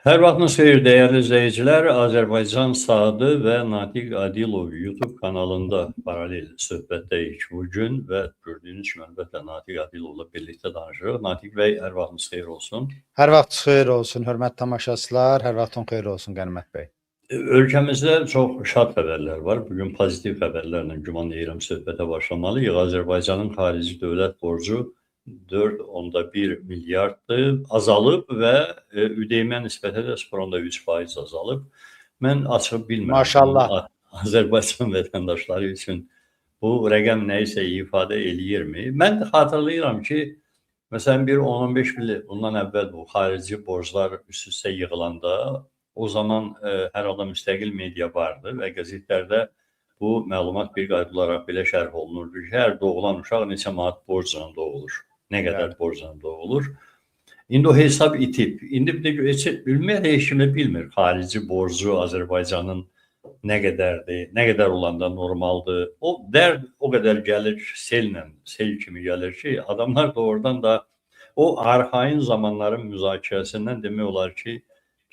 Hər vaxtınız xeyir dəyərli izləyicilər. Azərbaycan Sadı və Natiq Adilov YouTube kanalında paralel söhbətdəyik bu gün və gördüyünüz kimi əlbəttə Natiq Adilovla birlikdə danışırıq. Natiq bəy, hər vaxtınız xeyir olsun. Hər vaxt xeyir olsun, hörmətli tamaşaçılar, hər vaxtın xeyir olsun Qənimət bəy. Ölkəmizdə çox şad xəbərlər var. Bugün pozitiv xəbərlərlə güman edirəm söhbətə başlamalıyıq. Azərbaycanın xarici dövlət borcu 4,1 milyarddır, azalıb və ÜDM nisbətə də 0,3% azalıb. Mən açıq bilmirəm. Maşallah. Azərbaycan vətəndaşları üçün bu rəqəm nəyisə ifadə eləyirmi? Mən xatırlayıram ki, məsələn, bir 10-15 il bundan əvvəl bu xarici borclar üst-üstə yığılanda, o zaman hər halda müstəqil media vardı və qəzetlərdə bu məlumat bir qayda olaraq belə şərh olunurdu ki, hər doğulan uşaq neçə manat borcla doğulur, nə qədər borcla doğulur. İndi o hesab itib. İndi ümumiyyətlə heç kim bilmir xarici borcu Azərbaycanın nə qədərdir, nə qədər olanda normaldır. O dərd o qədər gəlir, sel kimi gəlir ki, adamlar da oradan da o arxain zamanların müzakirəsindən demək olar ki,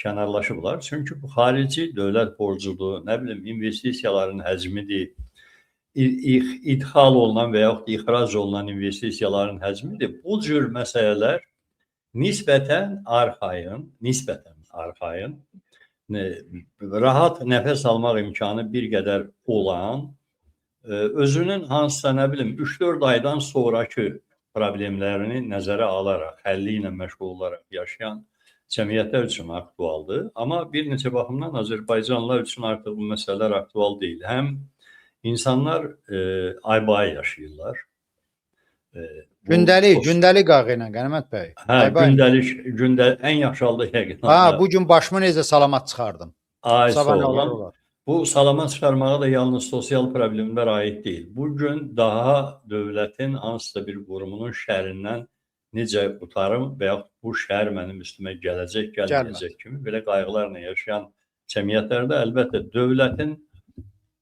kənarlaşıblar. Çünki bu xarici dövlət borcudur, nə bilim, investisiyaların həcmidir, idxal olunan və yaxud ixrac olunan investisiyaların həcmidir. Bu cür məsələlər nisbətən arxain, rahat nəfəs almaq imkanı bir qədər olan, özünün hansısa, nə bilim, 3-4 aydan sonraki problemlərini nəzərə alaraq, həlli ilə məşğul olaraq yaşayan cəmiyyətlər üçün aktualdır. Amma bir neçə baxımdan Azərbaycanlılar üçün artıq bu məsələlər aktual deyil. Həm insanlar ay-bay yaşayırlar. Gündəlik qağı ilə Qənimət bəy. Hə, gündəlik, ən yaxşı halda yəqin. Bugün başımı necə salamat çıxardım. Ay, Sabah sağ olar. olun. Bu salamat çıxarmağa da yalnız sosial problemlər aid deyil. Bugün daha dövlətin hansısa bir qurumunun şərindən necə qutarım və yaxud bu şəhər mənim üstümə gələcək, gəlməyəcək kimi belə qayğılarla yaşayan cəmiyyətlərdə əlbəttə dövlətin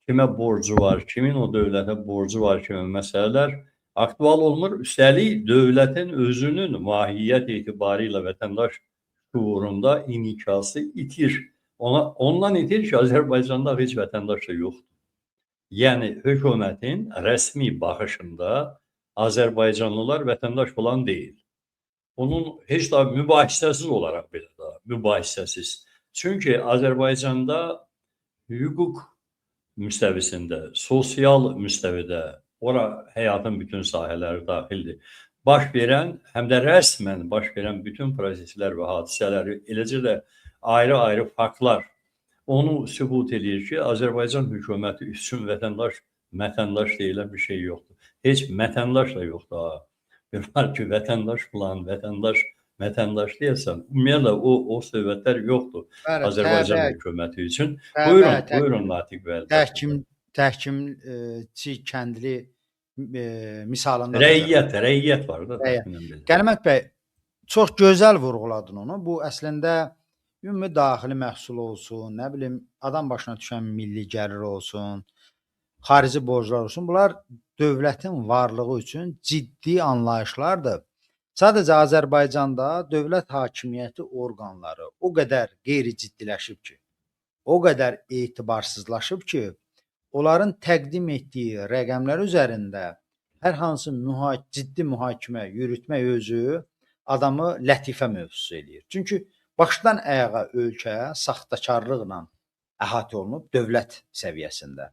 kimə borcu var, kimin o dövlətə borcu var kimi məsələlər aktual olmur. Üstəlik dövlətin özünün mahiyyət etibarilə vətəndaş şuurunda inikası itir. Ondan itir ki, Azərbaycanda heç vətəndaş da yoxdur. Yəni, hökumətin rəsmi baxışında Azərbaycanlılar vətəndaş falan deyil. Onun heç də mübahisəsiz olaraq belə də, mübahisəsiz. Çünki Azərbaycanda hüquq müstəvisində, sosial müstəvidə, ora həyatın bütün sahələri daxildir. Baş verən, həm də rəsmən baş verən bütün proseslər və hadisələri, eləcə də ayrı-ayrı faktlar onu sübut edir ki, Azərbaycan hökuməti üçün vətəndaş deyilən bir şey yoxdur. Heç vətəndaş da yoxdur. Bir var ki, vətəndaş falan, vətəndaş deyəsən, ümumiyyətlə o söhbətlər yoxdur Azərbaycan hökuməti üçün. Buyurun Natiq bəy. Təhkimçi kəndli misalında rəiyyət var da. Qənimət bəy, çox gözəl vurğuladın onu. Bu əslində ümumi daxili məhsul olsun, nə bilim, adam başına düşən milli gəlir olsun, xarici borclar olsun. Bunlar dövlətin varlığı üçün ciddi anlayışlardır. Sadəcə Azərbaycanda dövlət hakimiyyəti orqanları o qədər qeyri-ciddiləşib ki, o qədər etibarsızlaşıb ki, onların təqdim etdiyi rəqəmlər üzərində hər hansı ciddi mühakimə yürütmək özü adamı lətifə mövzusu eləyir. Çünki başdan ayağa ölkə saxtakarlıqla əhatə olunub dövlət səviyyəsində.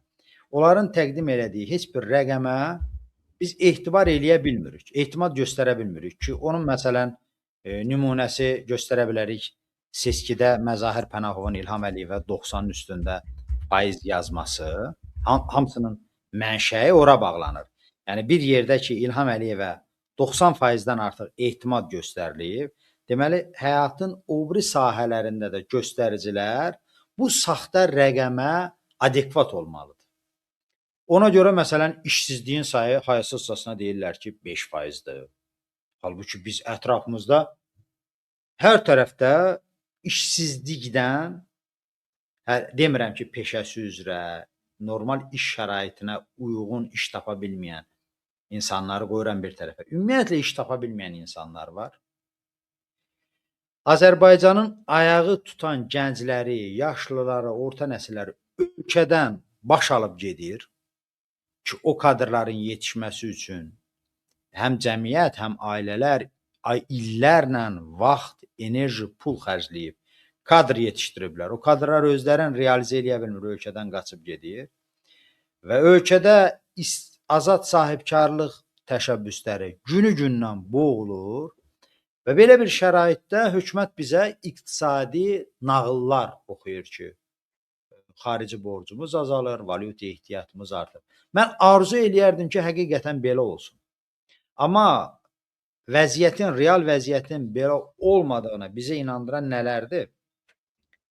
Onların təqdim elədiyi heç bir rəqəmə biz etibar eləyə bilmirik, etimad göstərə bilmirik ki, onun məsələn nümunəsi göstərə bilərik. Seçkidə Məzahir Pənahovun İlham Əliyevə 90-ın üstündə faiz yazması, hamısının mənşəyi ora bağlanır. Yəni bir yerdə ki, İlham Əliyevə 90%-dən artıq etimad göstərilib, deməli, həyatın o biri sahələrində də göstəricilər bu saxta rəqəmə adekvat olmalıdır. Ona görə, məsələn, işsizliyin sayı hayasızcasına deyirlər ki, 5%-dir. Halbuki biz ətrafımızda hər tərəfdə işsizlikdən, demirəm ki, peşəsi üzrə, normal iş şəraitinə uyğun iş tapa bilməyən insanları qoyuram bir tərəfə. Ümumiyyətlə iş tapa bilməyən insanlar var. Azərbaycanın ayağı tutan gəncləri, yaşlıları, orta nəsilləri ölkədən baş alıb gedir ki, o kadrların yetişməsi üçün həm cəmiyyət, həm ailələr illərlə vaxt, enerji, pul xərcləyib kadr yetişdiriblər. O kadrlar özlərini realizə edə bilmir, ölkədən qaçıb gedir və ölkədə azad sahibkarlıq təşəbbüsləri günü-gündən boğulur və belə bir şəraitdə hökumət bizə iqtisadi nağıllar oxuyur ki, xarici borcumuz azalır, valyuta ehtiyatımız artır. Mən arzu eləyərdim ki, həqiqətən belə olsun. Amma vəziyyətin, real vəziyyətin belə olmadığına bizə inandıran nələrdir?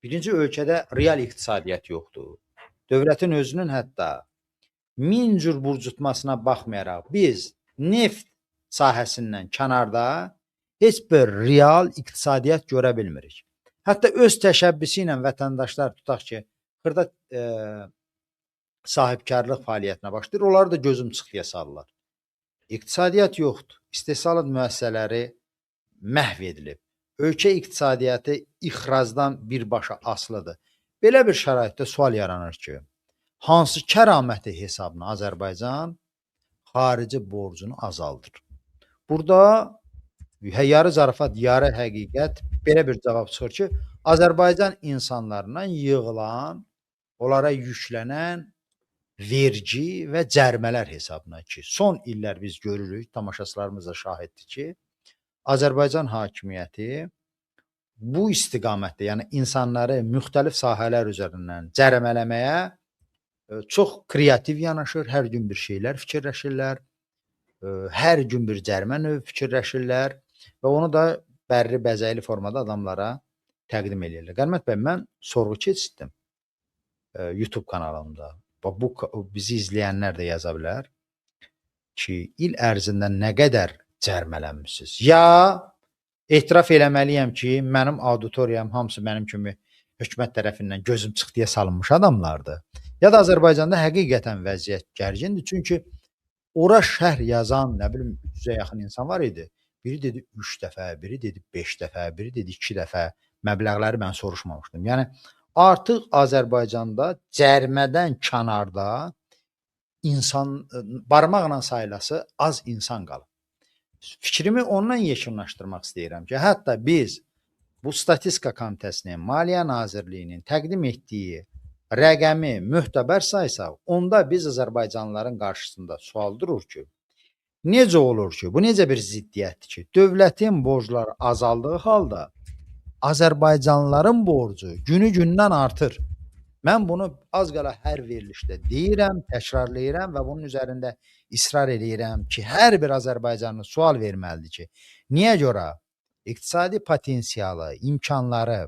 Birinci, ölkədə real iqtisadiyyat yoxdur. Dövlətin özünün hətta 1000 cür burcutmasına baxmayaraq biz neft sahəsindən kənarda heç bir real iqtisadiyyat görə bilmirik. Hətta öz təşəbbüsü ilə vətəndaşlar tutaq ki, xırda sahibkarlıq fəaliyyətinə başlayır, onları da gözüm çıxıya salırlar. İqtisadiyyat yoxdur. İstehsalat müəssisələri məhv edilib. Ölkə iqtisadiyyatı ixracdan birbaşa asılıdır. Belə bir şəraitdə sual yaranır ki, hansı kəraməti hesabına Azərbaycan xarici borcunu azaldır? Burada yarı zarafat, yarı həqiqət belə bir cavab çıxır ki, Azərbaycan insanlarından yığılan, onlara yüklənən vergi və cərimələr hesabına ki, son illər biz görürük, tamaşaçılarımız da şahiddir ki, Azərbaycan hakimiyyəti bu istiqamətdə, yəni insanları müxtəlif sahələr üzərindən cərimələməyə çox kreativ yanaşır, hər gün bir şeylər fikirləşirlər, hər gün bir cərimə növü fikirləşirlər və onu da bərri bəzəkli formada adamlara təqdim edirlər. Qənimət bəy, mən sorğu keçirtdim YouTube kanalımda. Bu bizi izləyənlər də yaza bilər ki, il ərzində nə qədər cərimələnmisiniz? Ya etiraf eləməliyəm ki, mənim auditoriyam hamısı mənim kimi hökumət tərəfindən gözüm çıxdıya salınmış adamlardır. Ya da Azərbaycanda həqiqətən vəziyyət gərgindir. Çünki ora şərh yazan, nə bilim, 100-ə yaxın insan var idi. Biri dedi 3 dəfə, biri dedi 5 dəfə, biri dedi 2 dəfə məbləğləri mən soruşmamışdım. Yəni artıq Azərbaycanda cərimədən kənarda insan barmaqla sayılası az insan qalıb. Fikrimi ondan yekunlaşdırmaq istəyirəm ki, hətta biz bu Statistika Komitəsinin, Maliyyə Nazirliyinin təqdim etdiyi rəqəmi möhtəbər saysaq, onda biz Azərbaycanlıların qarşısında sual durur ki, necə olur ki, bu necə bir ziddiyyətdir ki, dövlətin borcları azaldığı halda Azərbaycanlıların borcu günü-gündən artır. Mən bunu az qala hər verilişdə deyirəm, təkrarlayıram və bunun üzərində israr edirəm ki, hər bir Azərbaycanlı sual verməlidir ki, niyə görə iqtisadi potensialı, imkanları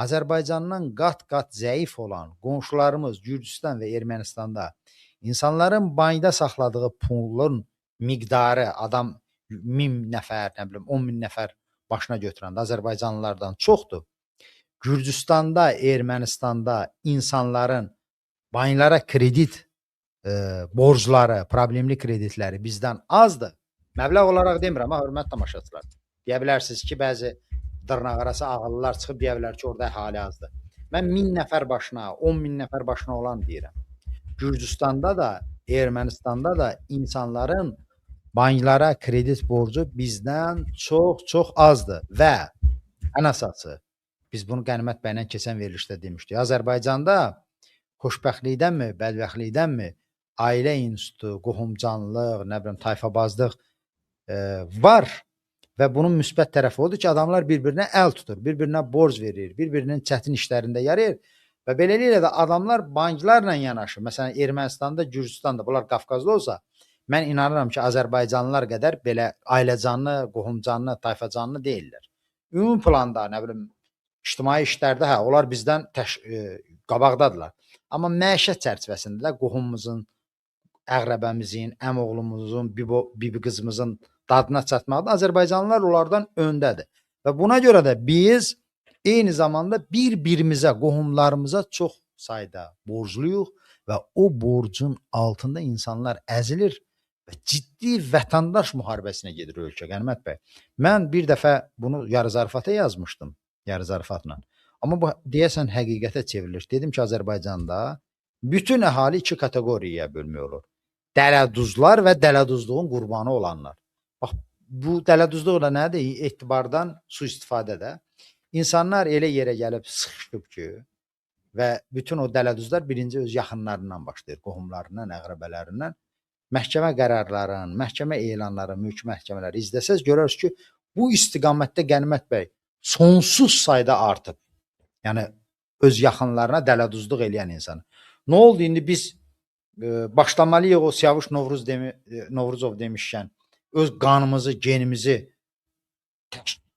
Azərbaycandan qat-qat zəif olan qonşularımız Gürcüstan və Ermənistanda insanların bankda saxladığı pulun miqdarı adam 1000 nəfər, nə bilim 10 min nəfər başına götürəndə Azərbaycanlılardan çoxdur. Gürcüstanda, Ermənistanda insanların banklara kredit borcları, problemli kreditləri bizdən azdır. Məbləğ olaraq demirəm, hörmətli tamaşaçılar. Deyə bilərsiniz ki, bəzi dırnaqarası ağıllılar çıxıb deyə bilər ki, orada əhali azdır. Mən 1000 nəfər başına, 10 min nəfər başına olan deyirəm. Gürcüstanda da, Ermənistanda da insanların banklara kredit borcu bizdən çox azdır və ən əsası, biz bunu Qənimət bəylə keçən verilişdə demişdik. Azərbaycanda xoşbəxtlikdənmi, bədbəxtlikdənmi ailə institutu, qohumcanlıq, nə bilim, tayfabazlıq var və bunun müsbət tərəfi odur ki, adamlar bir-birinə əl tutur, bir-birinə borc verir, bir-birinin çətin işlərində yarayır və beləliklə də adamlar banklarla yanaşır. Məsələn, Ermənistanda, Gürcüstanda, bunlar Qafqazda olsa, mən inanıram ki, Azərbaycanlılar qədər belə ailəcanlı, qohumcanlı, tayfacanlı deyirlər. Ümumi planda, nə bilim, ictimai işlərdə, hə, onlar bizdən qabaqdadırlar. Amma məişət çərçivəsində də qohumumuzun, əqrəbəmizin, əmoğlumuzun, bibi qızımızın dadına çatmaqda Azərbaycanlılar onlardan öndədir. Və buna görə də biz eyni zamanda bir-birimizə, qohumlarımıza çox sayda borcluyuq və o borcun altında insanlar əzilir və ciddi vətəndaş müharibəsinə gedir ölkə, Qənimət bəy. Mən bir dəfə bunu yarı zarafata yazmışdım, yarı zarafatla. Amma bu deyəsən həqiqətə çevrilir. Dedim ki, Azərbaycanda bütün əhali iki kateqoriyaya bölmək olur. Dələduzlar və dələduzluğun qurbanı olanlar. Bax, bu dələduzluq da nədir? Etibardan sui-istifadədə. İnsanlar elə yerə gəlib sıxışıb ki, və bütün o dələduzlar birinci öz yaxınlarından başlayır, qohumlarından, əqrəbələrindən. Məhkəmə qərarlarının, məhkəmə elanları, mülki məhkəmələri izləsəz görərsiniz ki, bu istiqamətdə Qənimət bəy sonsuz sayda artıb. Yəni öz yaxınlarına dələduzluq eləyən insan. Nə oldu indi biz başlamalıyıq o Siyavuş Novruzov demişkən öz qanımızı, genimizi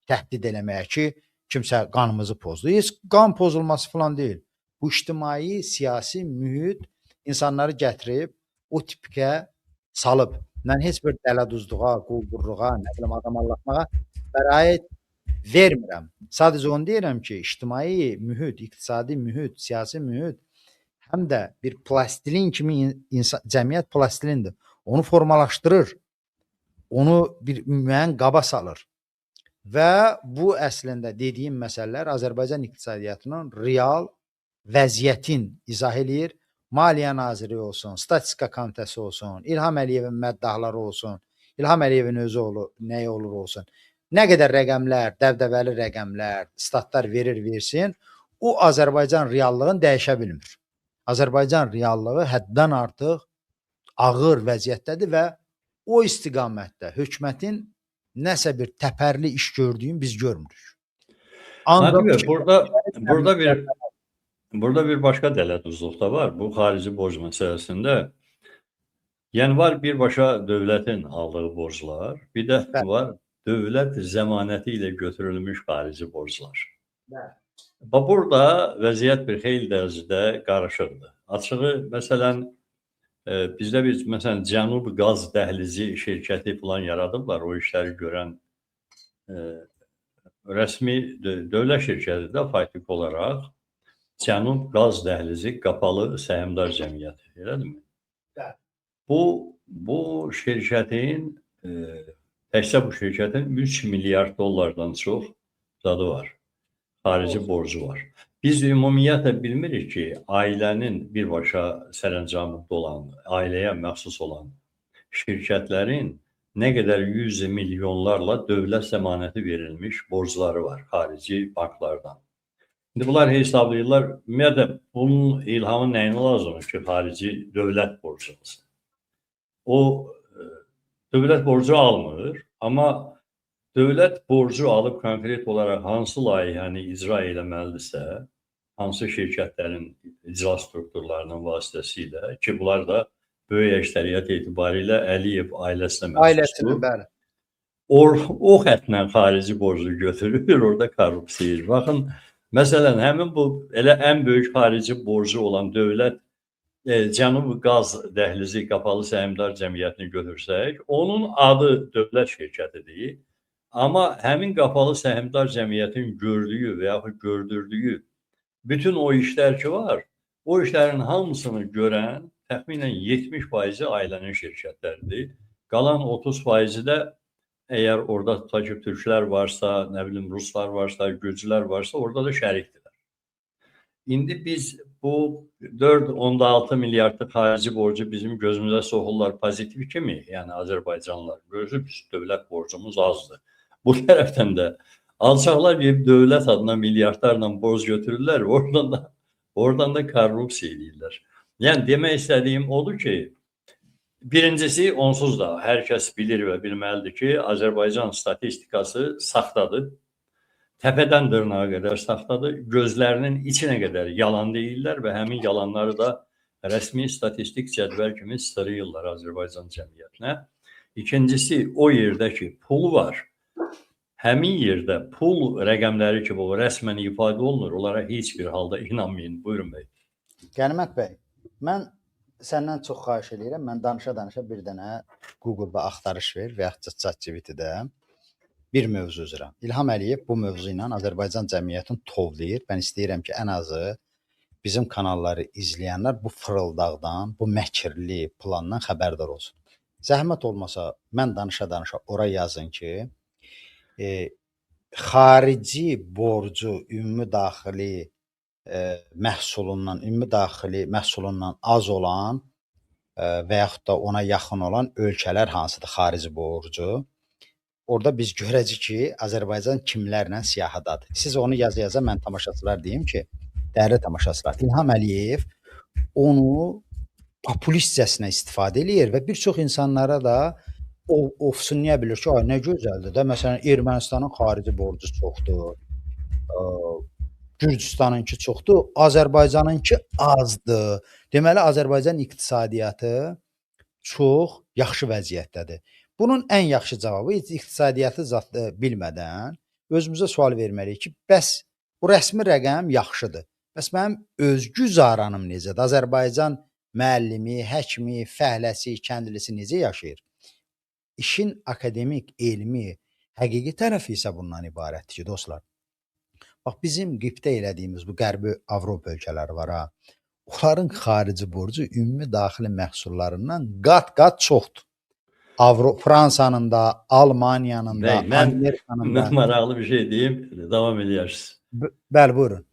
təhdid eləməyə ki, kimsə qanımızı pozdu. Heç qan pozulması falan deyil. Bu ictimai, siyasi mühit insanları gətirib o tipkə salıb. Mən heç bir dələduzluğa, quldurluğa, nə bilim adam allatmağa bəraət vermirəm. Sadəcə onu deyirəm ki, ictimai mühit, iqtisadi mühit, siyasi mühit həm də bir plastilin kimi cəmiyyət plastilindir. Onu formalaşdırır. Onu bir müəyyən qaba salır. Və bu əslində dediyim məsələlər Azərbaycan iqtisadiyyatının real vəziyyətin izah eləyir. Maliyyə Naziri olsun, Statistika Komitəsi olsun, İlham Əliyevin məddahları olsun, İlham Əliyevin özü olur, nəyi olur olsun. Nə qədər rəqəmlər, dəbdəbəli rəqəmlər, statlar versin, o Azərbaycan reallığını dəyişə bilmir. Azərbaycan reallığı həddən artıq ağır vəziyyətdədir və o istiqamətdə hökumətin nəsə bir təpərli iş gördüyünü biz görmürük. Ancaq burada bir başqa dələduzluq da var. Bu xarici borc məsələsində. Yəni var birbaşa dövlətin aldığı borclar, bir də var dövlət zəmanəti ilə götürülmüş xarici borclar. Burada vəziyyət bir xeyli dərəcədə qarışıqdır. Açığı, məsələn, bizdə biz məsələn Cənub Qaz Dəhlizi şirkəti falan yaradıblar, o işləri görən rəsmi dövlət şirkəti də faktik olaraq Cənub Qaz Dəhlizi Qapalı Səhmdar Cəmiyyəti, elədirmi? Bu şirkətin, təkcə bu şirkətin 3 milyard dollardan çox zadı var, xarici borcu var. Biz ümumiyyətlə bilmirik ki, ailənin birbaşa sərəncamında olan, ailəyə məxsus olan şirkətlərin nə qədər 100 milyonlarla dövlət zəmanəti verilmiş borcları var xarici banklardan. İndi bunlar hesablayırlar, ümumiyyətlə bunun ilhamı nəyinə lazımdır ki, xarici dövlət borcu olsun. O dövlət borcu almır, amma dövlət borcu alıb konkret olaraq hansı layihəni icra eləməlidirsə, hansı şirkətlərin icra strukturlarının vasitəsilə ki, bunlar da böyük əksəriyyət etibarilə Əliyev ailəsinə məxsusdur. O xətlə xarici borcu götürür, orada korrupsiya. Baxın, məsələn, həmin bu elə ən böyük xarici borcu olan dövlət Cənub Qaz Dəhlizi Qapalı Səhmdar Cəmiyyətini götürsək, onun adı dövlət şirkətidir. Amma həmin Qapalı Səhmdar Cəmiyyətin gördüyü və yaxud gördürdüyü bütün o işlər ki var, o işlərin hamısını görən təxminən 70% ailənin şirkətləridir. Qalan 30% də əgər orada tutaq ki, türklər varsa, nə bilim, ruslar varsa, gürcülər varsa, orada da şərikdirlər. İndi biz bu 4.6 milyardlıq xarici borcu bizim gözümüzə soxurlar pozitiv kimi, yəni Azərbaycanlılar. Görürsünüz, dövlət borcumuz azdır. Bu tərəfdən də alçaqlar bir dövlət adına milyardlarla borc götürürlər, oradan da korrupsiya edirlər. Yəni demək istədiyim odur ki, birincisi onsuz da hər kəs bilir və bilməlidir ki, Azərbaycan statistikası saxtadır. Təpədən dırnağa qədər saxtadır, gözlərinin içinə qədər yalan deyirlər və həmin yalanları da rəsmi statistik cədvəl kimi sırıyırlar Azərbaycan cəmiyyətinə. İkincisi, o yerdə ki, pul var, həmin yerdə pul rəqəmləri ki, bu rəsmən ifadə olunur, onlara heç bir halda inanmayın. Buyurun bəy. Qənimət bəy, mən səndən çox xahiş edirəm, mən danışa-danışa bir dənə Google-da axtarış ver və yaxud ChatGPT-də bir mövzu üzrə. İlham Əliyev bu mövzu ilə Azərbaycan cəmiyyətini tovlayır. Mən istəyirəm ki, ən azı bizim kanalları izləyənlər bu fırıldaqdan, bu məkirli plandan xəbərdar olsun. Zəhmət olmasa mən danışa-danışa ora yazın ki, e, xarici borcu ümumi daxili məhsulundan az olan və yaxud da ona yaxın olan ölkələr hansıdır xarici borcu? Orada biz görəcəyik ki, Azərbaycan kimlərlə siyahıdadır. Siz onu yaza-yaza mən tamaşaçılar deyim ki, dəyərli tamaşaçılar, İlham Əliyev onu populistcəsinə istifadə eləyir və bir çox insanlara da ofsunlaya bilir ki, ay nə gözəldir də. Məsələn, Ermənistanın xarici borcu çoxdur, Gürcüstanınki çoxdur, Azərbaycanınki azdır. Deməli, Azərbaycan iqtisadiyyatı çox yaxşı vəziyyətdədir. Bunun ən yaxşı cavabı iqtisadiyyatı bilmədən özümüzə sual verməliyik ki, bəs bu rəsmi rəqəm yaxşıdır. Bəs mənim öz güzaranım necədir? Azərbaycan müəllimi, həkimi, fəhləsi, kəndlisi necə yaşayır? İşin akademik, elmi, həqiqi tərəfi isə bundan ibarətdir ki, dostlar. Bax, bizim qibtə elədiyimiz bu Qərbi Avropa ölkələri var ha. Onların xarici borcu ümumi daxili məhsullarından qat-qat çoxdur. Fransanın da, Almaniyanın da, Amerikanın da. Mən maraqlı bir şey deyim, davam edərsiniz. Bəli, buyurun.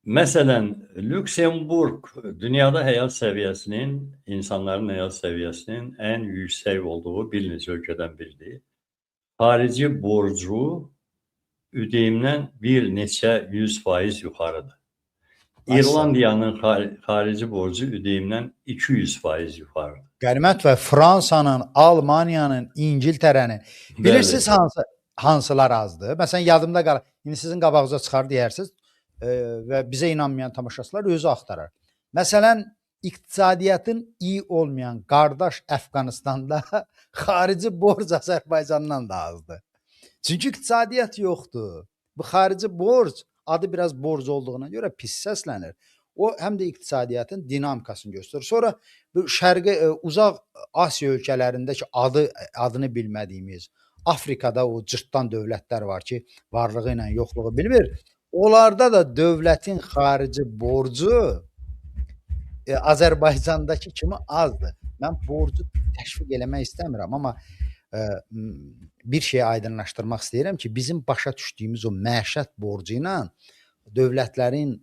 Məsələn, Lüksemburg dünyada həyat səviyyəsinin, insanların həyat səviyyəsinin ən yüksək olduğu bir neçə ölkədən biridir. Xarici borcu ödəyimdən bir neçə 100% yuxarıdır. İrlandiyanın xarici borcu ödəyimdən 200% yuxarıdır. Qənimət və Fransanın, Almaniyanın, İngiltərənin bilirsiniz hansılar azdır? Məsələn, yadımda qalır. İndi sizin qabağınıza çıxar deyərsiniz və bizə inanmayan tamaşaçılar özü axtarar. Məsələn, iqtisadiyyatın iyi olmayan qardaş Əfqanistanda xarici borc Azərbaycandan da azdır. Çünki iqtisadiyyat yoxdur. Bu xarici borc adı biraz borc olduğuna görə pis səslənir. O həm də iqtisadiyyatın dinamikasını göstərir. Sonra bu şərqi uzaq Asiya ölkələrindəki adını bilmədiyimiz, Afrikada o cırtdan dövlətlər var ki, varlığı ilə yoxluğu bilmir. Onlarda da dövlətin xarici borcu Azərbaycandakı kimi azdır. Mən borcu təşviq eləmək istəmirəm, amma bir şey aydınlaşdırmaq istəyirəm ki, bizim başa düşdüyümüz o məişət borcu ilə dövlətlərin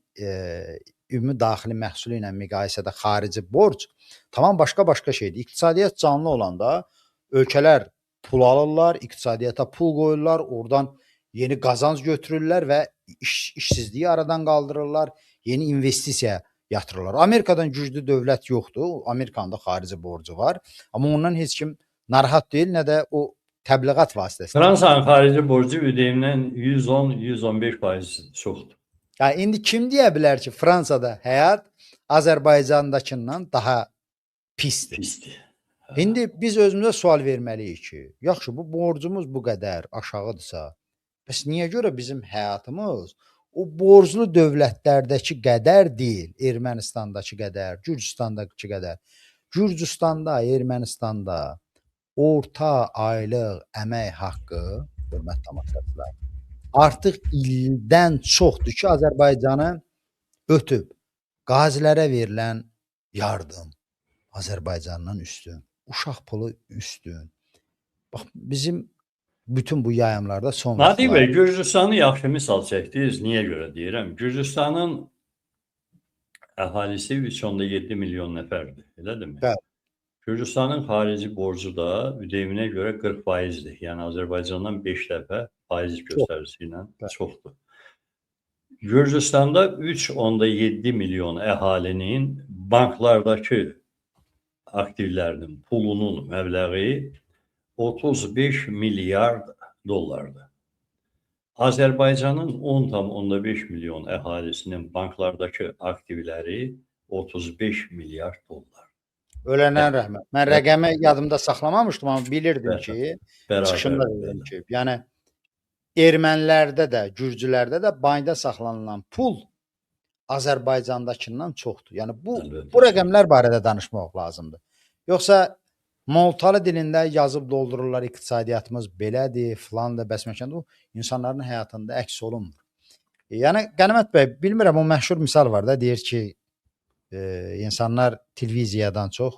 ümumi daxili məhsulu ilə müqayisədə xarici borc tamam başqa şeydir. İqtisadiyyat canlı olanda ölkələr pul alırlar, iqtisadiyyata pul qoyurlar, oradan yeni qazanc götürürlər və işsizliyi aradan qaldırırlar, yeni investisiya yatırırlar. Amerikadan güclü dövlət yoxdur, Amerikanın da xarici borcu var, amma ondan heç kim narahat deyil, nə də o təbliğat vasitəsilə. Fransanın xarici borcu ödəyimdən 110-115% çoxdur. Yəni indi kim deyə bilər ki, Fransada həyat Azərbaycandakından daha pisdir? İndi biz özümüzə sual verməliyik ki, yaxşı bu borcumuz bu qədər aşağıdırsa, bəs niyə görə bizim həyatımız o borclu dövlətlərdəki qədər deyil, Ermənistandakı qədər, Gürcüstandakı qədər. Gürcüstanda, Ermənistanda orta aylıq əmək haqqı, hörmətli tamaşaçılar, artıq ildən çoxdur ki, Azərbaycanı ötüb. Qazilərə verilən yardım Azərbaycandan üstün, uşaq pulu üstün. Bax, bizim bütün bu yayımlarda son Natiq bəy, Gürcüstanı yaxşı misal çəkdiniz. Niyə görə deyirəm? Gürcüstanın əhalisi 3.7 milyon nəfərdir, elədirmi? Bəli. Gürcüstanın xarici borcu da ödəyiminə görə 40%-dir. Yəni Azərbaycandan 5 dəfə faiz göstəricisi ilə çoxdur. Gürcüstanda 3.7 milyon əhalinin banklardakı aktivlərinin pulunun məbləği 35 milyard dollardır. Azərbaycanın 10,5 milyon əhalisinin banklardakı aktivləri 35 milyard dollar. Ölənən rəhmət. Mən rəqəmi yadımda saxlamamışdım, amma bilirdim ki, çıxışında dedim ki, yəni ermənilərdə də, gürcülərdə də bankda saxlanılan pul Azərbaycandakından çoxdur. Yəni bu rəqəmlər barədə danışmaq lazımdır. Yoxsa Moltalı dilində yazıb doldururlar, iqtisadiyyatımız belədir, filandır, bəsməkəndir. O insanların həyatında əks olunmur. Yəni Qənimət bəy, bilmirəm, o məşhur misal var da, deyir ki, insanlar televiziyadan çox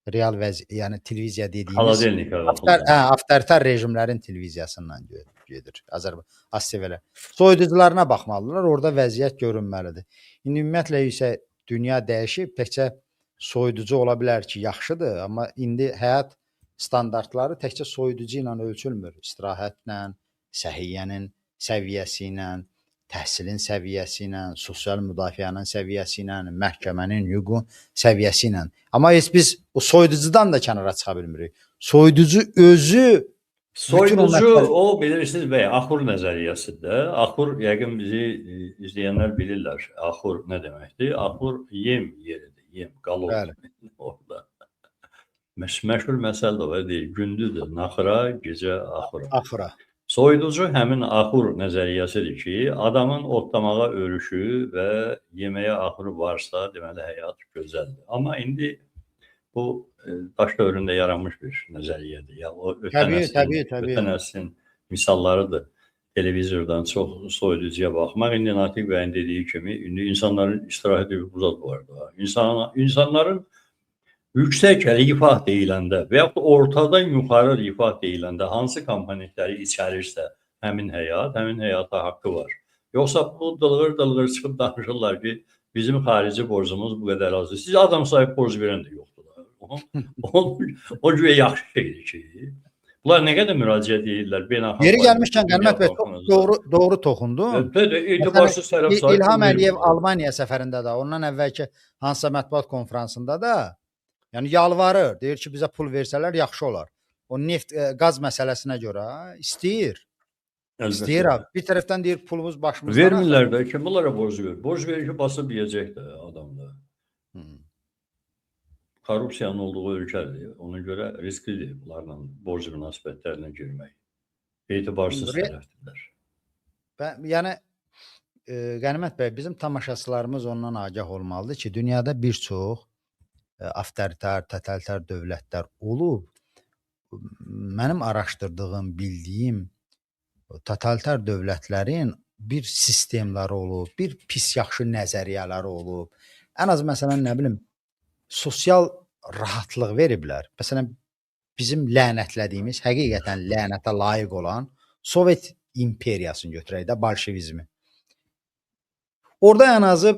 real yəni televiziya dediyimiz Xaladelnikə vaxtında. avtoritar rejimlərin televiziyasından gedir. ASTV-lər. Soyuducularına baxmalıdırlar. Orada vəziyyət görünməlidir. İndi ümumiyyətlə isə dünya dəyişib. Təkcə soyuducu ola bilər ki, yaxşıdır, amma indi həyat standartları təkcə soyuducu ilə ölçülmür. İstirahətlə, səhiyyənin səviyyəsi ilə, təhsilin səviyyəsi ilə, sosial müdafiənin səviyyəsi ilə, məhkəmənin hüququn səviyyəsi ilə. Amma heç biz o soyuducudan da kənara çıxa bilmirik. Soyuducu özü Soyuducu o bilirsiniz bəy, Axur nəzəriyyəsidir. Axur yəqin bizi izləyənlər bilirlər. Axur nə deməkdir? Axur yem yeridir, yem, qalov. Orada. Məşhur məsəl də var, deyir, gündüzdür naxıra, gecə axura. Axura. Soyuducu həmin axur nəzəriyyəsidir ki, adamın otlamağa örüşü və yeməyə axırı varsa, deməli həyat gözəldir. Amma indi bu daş dövründə yaranmış bir nəzəriyyədir. Ya o ötən nəslin misallarıdır. Televizordan çox soyuducuya baxmaq. İndi Natiq bəyin dediyi kimi, indi insanların istirahət evi buzat vardı. İnsanların yüksək rifah deyiləndə və yaxud ortadan yuxarı rifah deyiləndə hansı komponentləri içərirsə həmin həyata haqqı var. Yoxsa bu dılğır çıxıb danışırlar ki, bizim xarici borcumuz bu qədər azdır. Siz adam sahib borc verən də yoxdur. O güya yaxşı şeydir ki. Bunlar nə qədər müraciət edirlər beynəlxalq. Yeri gəlmişkən Qənimət bəy çox doğru toxundu. İtibarsız tərəf sahib. İlham Əliyev Almaniya səfərində də, ondan əvvəlki hansısa mətbuat konfransında da yəni yalvarır, deyir ki, bizə pul versələr yaxşı olar. O neft, qaz məsələsinə görə istəyir. İstəyir abi. Bir tərəfdən deyir pulumuz başımızdan. Vermirlər də ki, bunlara borc verir. Borc verir ki, basıb yeyəcək də adamlar. Korrupsiyanın olduğu ölkədir. Ona görə risklidir bunlarla borc münasibətlərinə girmək. Etibarsız tərəfdirlər. Yəni Qənimət bəy, bizim tamaşaçılarımız ondan agah olmalıdır ki, dünyada bir çox avtoritar, totalitar dövlətlər olub. Mənim araşdırdığım, bildiyim totalitar dövlətlərin bir sistemləri olub, bir pis yaxşı nəzəriyyələri olub. Ən az məsələn nə bilim sosial rahatlıq veriblər. Məsələn bizim lənətlədiyimiz, həqiqətən lənətə layiq olan Sovet imperiyasını götürək də, bolşevizmi. Orada ən azı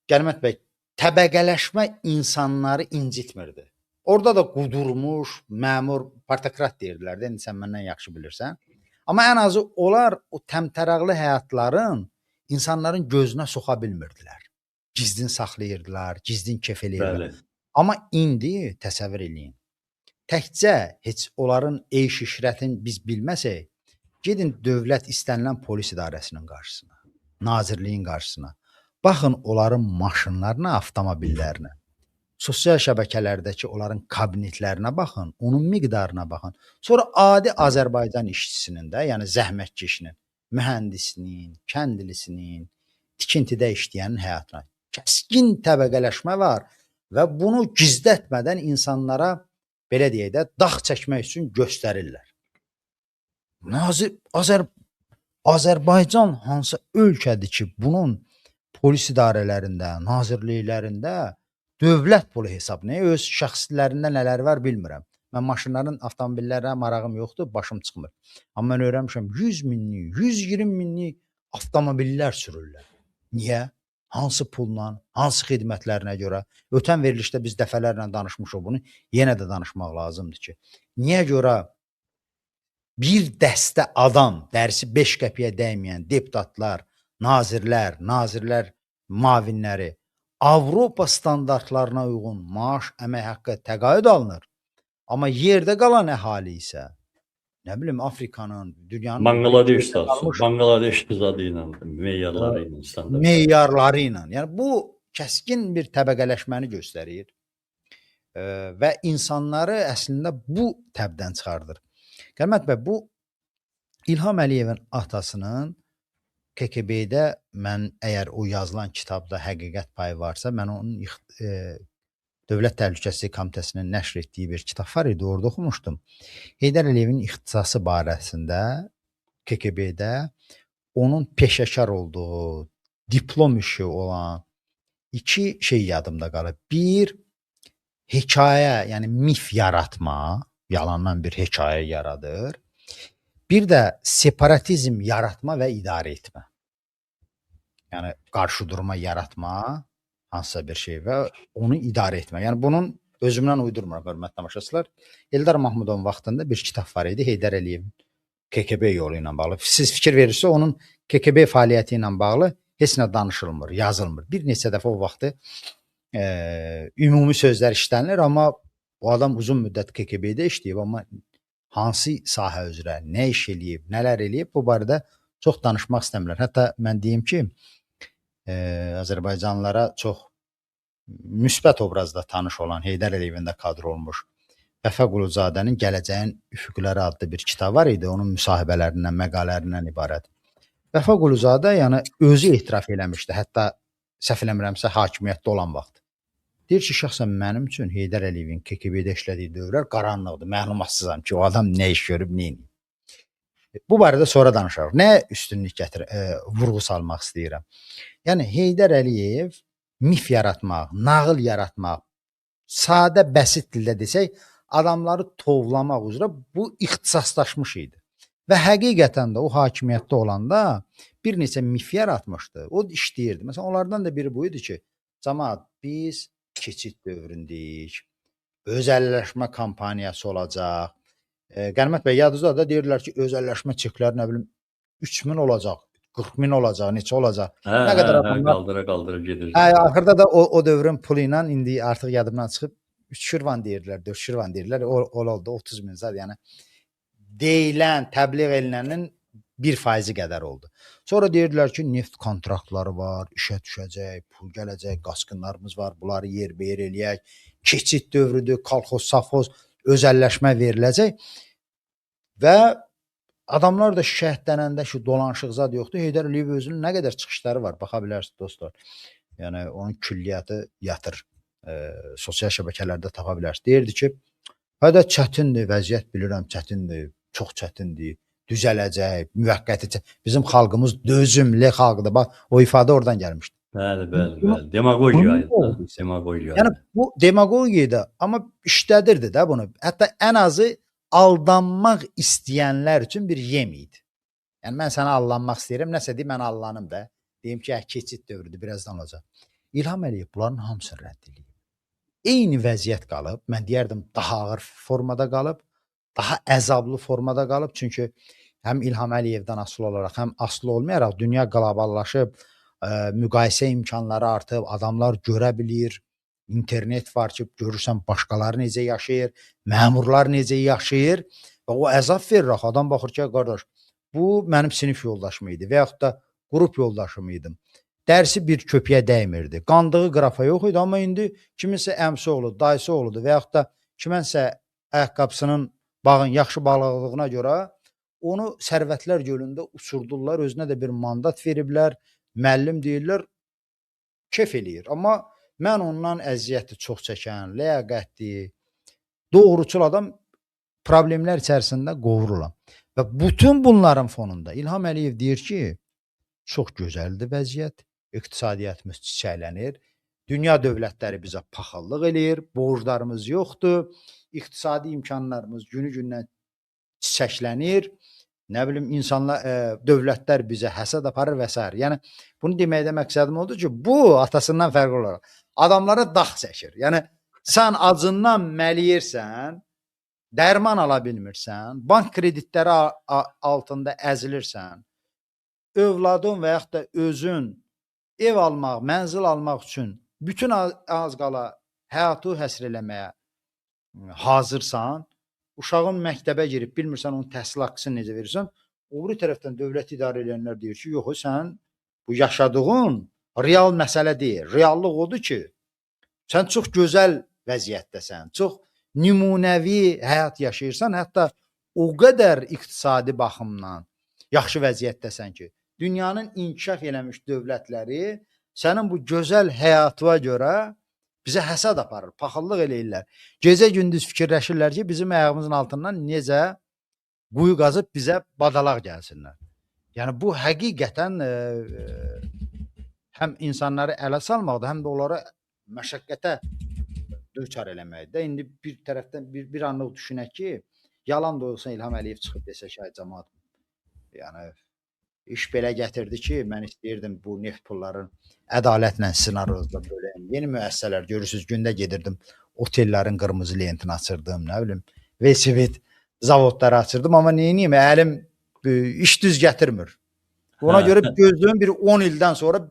Qənimət bəy təbəqələşmə insanları incitmirdi. Orada da qudurmuş, məmur, partokrat deyirdilər də, indi sən məndən yaxşı bilirsən. Amma ən azı onlar o təmtəraqlı həyatların insanların gözünə soxa bilmirdilər. Gizlin saxlayırdılar, gizlin kef eləyirlər. Amma indi təsəvvür eləyin. Təkcə heç onların eyş-işrətin biz bilməsək, gedin dövlət istənilən polis idarəsinin qarşısına, nazirliyin qarşısına. Baxın onların maşınlarına, avtomobillərinə. Sosial şəbəkələrdəki onların kabinetlərinə baxın, onun miqdarına baxın. Sonra adi Azərbaycan işçisinin də, yəni zəhmətkeşinin, mühəndisinin, kəndlisinin, tikintidə işləyənin həyatına kəskin təbəqələşmə var və bunu gizlətmədən insanlara, belə deyək də, dağ çəkmək üçün göstərirlər. Azərbaycan hansı ölkədir ki, bunun polis idarələrində, nazirliklərində dövlət pulu hesabına, öz şəxslərində nələr var bilmirəm. Mən maşınların, avtomobillərə marağım yoxdur, başım çıxmır. Amma mən öyrənmişəm 100 minlik, 120 minlik avtomobillər sürürlər. Niyə? Hansı pulla, hansı xidmətlərinə görə? Ötən verilişdə biz dəfələrlə danışmışıq bunu, yenə də danışmaq lazımdır ki, niyə görə bir dəstə adam, dərsi 5 qəpiyə dəyməyən deputatlar, nazirlər müavinləri Avropa standartlarına uyğun maaş, əmək haqqı təqaüd alınır. Amma yerdə qalan əhali isə, nə bilim, Afrikanın, dünyanın... Bangladeş zadı ilə, meyarları ilə. Yəni, bu kəskin bir təbəqələşməni göstərir və insanları əslində bu təbdən çıxardır. Qənimət bəy, bu İlham Əliyevin atasının KKB-də mən əgər o yazılan kitabda həqiqət payı varsa, mən onun Dövlət Təhlükəsizlik Komitəsinin nəşr etdiyi bir kitab var idi, orada oxumuşdum. Heydər Əliyevin ixtisası barəsində KKB-də onun peşəkar olduğu, diplom işi olan iki şey yadımda qalıb. Bir, hekayə, yəni mif yaratma, yalandan bir hekayə yaradır. Bir də separatizm yaratma və idarə etmə. Yəni qarşıdurma yaratma hansısa bir şey və onu idarə etmə. Yəni bunun özümdən uydurmuram, hörmətli tamaşaçılar. Eldar Mahmudovun vaxtında bir kitab var idi, Heydər Əliyevin KKB yolu ilə bağlı. Siz fikir verirsə, onun KKB fəaliyyəti ilə bağlı heç nə danışılmır, yazılmır. Bir neçə dəfə o vaxtı ümumi sözlər işlənilir, amma o adam uzun müddət KKB-də işləyib, amma hansı sahə üzrə, nə iş eləyib, nələr eləyib, bu barədə çox danışmaq istəmirlər. Hətta mən deyim ki, Azərbaycanlılara çox müsbət obrazda tanış olan, Heydər Əliyevin də kadr olmuş Vəfa Quluzadənin Gələcəyin Üfüqləri adlı bir kitab var idi, onun müsahibələrindən, məqalələrindən ibarət. Vəfa Quluzadə yəni özü etiraf eləmişdi, hətta səhv eləmirəmsə hakimiyyətdə olan vaxt. Deyir ki, şəxsən mənim üçün Heydər Əliyevin KKB-də işlədiyi dövrlər qaranlıqdır, məlumatsızam ki, o adam nə iş görüb, nə edib. Bu barədə sonra danışarıq. Nə üstünlük vurğu salmaq istəyirəm. Yəni Heydər Əliyev mif yaratmaq, nağıl yaratmaq, sadə, bəsit dildə desək, adamları tovlamaq üzrə bu ixtisaslaşmış idi. Və həqiqətən də o hakimiyyətdə olanda bir neçə mif yaratmışdı. O işləyirdi. Məsələn, onlardan da biri bu idi ki, cəmaət, biz keçid dövründəyik, özəlləşmə kampaniyası olacaq. Qənimət bəy, yadınızda da deyirlər ki, özəlləşmə çekləri nə bilim 3000 olacaq, 40.000 olacaq, neçə olacaq. Nə qədər adamlar qaldıra gedir. Axırda da o dövrün pulu ilə indi artıq yadımdan çıxıb 3 şirvan deyirlər, 4 şirvan deyirlər. O oldu 30.000 zad, yəni deyilən, təbliğ edilənin 1% qədər oldu. Sonra deyirdilər ki, neft kontraktları var, işə düşəcək, pul gələcək, qaçqınlarımız var, bunları yerbəyer eləyək, keçid dövrüdür, kolxoz, safxoz, özəlləşmə veriləcək və adamlar da şikayətlənəndə ki, dolanışıq zad yoxdur. Heydər Əliyev özünün nə qədər çıxışları var, baxa bilərsiniz dostlar. Yəni onun külliyyatı yatır, sosial şəbəkələrdə tapa bilərsiniz. Deyirdi ki, hədə çətindir, vəziyyət bilirəm, çətindir, çox çətindir, düzələcək, müvəqqəti. Bizim xalqımız dözümlü xalqdır. Bax, o ifadə oradan gəlmişdi. Bəli. Demagogiya. Yəni bu demagogiyadır, amma işlədirdi də bunu. Hətta ən azı aldanmaq istəyənlər üçün bir yem idi. Yəni mən sənə aldanmaq istəyirəm, nəsə deyim, mən allanım da. Deyim ki, keçid dövrüdür, birazdan olacaq. İlham Əliyev bunların hamısını rədd edib. Eyni vəziyyət qalıb, mən deyərdim daha ağır formada qalıb, daha əzablı formada qalıb. Çünki həm İlham Əliyevdən asılı olaraq, həm asılı olmayaraq dünya qloballaşıb, müqayisə imkanları artıb, adamlar görə bilir, internet var ki, görürsən başqaları necə yaşayır, məmurlar necə yaşayır və o əzab verir axı. Adam baxır ki, qardaş, bu mənim sinif yoldaşım idi və yaxud da qrup yoldaşım idim. Dərsi bir köpüyə dəymirdi. Qandığı qrafa yox idi, amma indi kiminsə əmsi oğlu, dayısı oğludur və yaxud da kimənsə ayaqqabısının bağın yaxşı bağladığına görə onu Sərvətlər gölündə uçurdurlar, özünə də bir mandat veriblər, müəllim deyirlər, kef eləyir. Amma mən ondan əziyyəti çox çəkən, ləyaqətli, doğruçul adam problemlər içərisində qovurulam. Və bütün bunların fonunda İlham Əliyev deyir ki, çox gözəldir vəziyyət, iqtisadiyyatımız çiçəklənir, dünya dövlətləri bizə paxıllıq eləyir, borclarımız yoxdur, iqtisadi imkanlarımız günü-gündən çiçəklənir, nə bilim, insanlar, dövlətlər bizə həsəd aparır və s. Yəni, bunu deməkdə məqsədim oldu ki, bu atasından fərqli olaraq adamlara dağ çəkir. Yəni, sən acından məliyirsən, dərman ala bilmirsən, bank kreditləri altında əzilirsən, övladın və yaxud da özün ev almaq, mənzil almaq üçün bütün az qala həyatı həsr eləməyə hazırsan, uşağın məktəbə girib, bilmirsən onun təhsil haqqısını necə verirsən, o biri tərəfdən dövlət idarə edənlər deyir ki, yox, sən bu yaşadığın real məsələ deyil. Reallıq odur ki, sən çox gözəl vəziyyətdəsən, çox nümunəvi həyat yaşayırsan, hətta o qədər iqtisadi baxımdan yaxşı vəziyyətdəsən ki, dünyanın inkişaf eləmiş dövlətləri sənin bu gözəl həyatına görə bizə həsəd aparır, paxıllıq eləyirlər. Gecə-gündüz fikirləşirlər ki, bizim ayağımızın altından necə quyu qazıb bizə badalaq gəlsinlər. Yəni, bu həqiqətən həm insanları ələ salmaqdır, həm də onları məşəqqətə düçar eləməkdə. İndi bir tərəfdən bir anlıq düşünək ki, yalan da olsa İlham Əliyev çıxıb desə ki, ay camaat, yəni iş belə gətirdi ki, mən istəyirdim bu neft pulların ədalətlə sizin aranızda böləyim. Yeni müəssisələr görürsüz, gündə gedirdim, otellərin qırmızı lentini açırdım, nə bilim, velosiped zavodları açırdım, amma neyiniyim, əlim iş düz gətirmir. Ona görə gözlüyüm bir 10 ildən sonra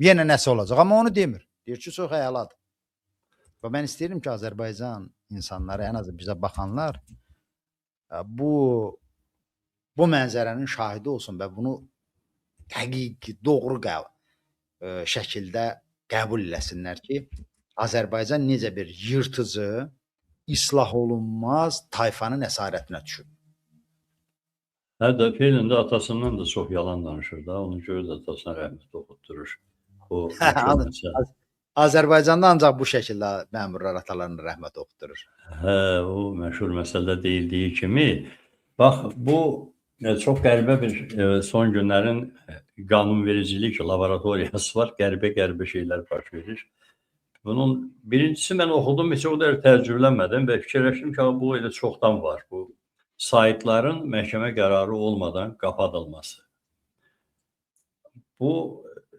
yenə nəsə olacaq, amma onu demir. Deyir ki, çox əladır. Və mən istəyirəm ki, Azərbaycan insanları, ən azı bizə baxanlar bu mənzərənin şahidi olsun və bunu həqiqi, doğru şəkildə qəbul eləsinlər ki, Azərbaycan necə bir yırtıcı, islah olunmaz tayfanın əsarətinə düşüb. Hətta filmdə atasından da çox yalan danışır da, onu görə də atasına rəhmət oxutdurur. O Azərbaycanda ancaq bu şəkildə məmurlar atalarına rəhmət oxutdurur. Hə, o məşhur məsələdə deyildiyi kimi, bax bu çox qəribə bir son günlərin qanunvericilik laboratoriyası var, qəribə şeylər baş verir. Bunun birincisi mən oxudum, heç o qədər təcrübələnmədim və fikirləşdim ki, bu elə çoxdan var. Bu saytların məhkəmə qərarı olmadan qapadılması. Bu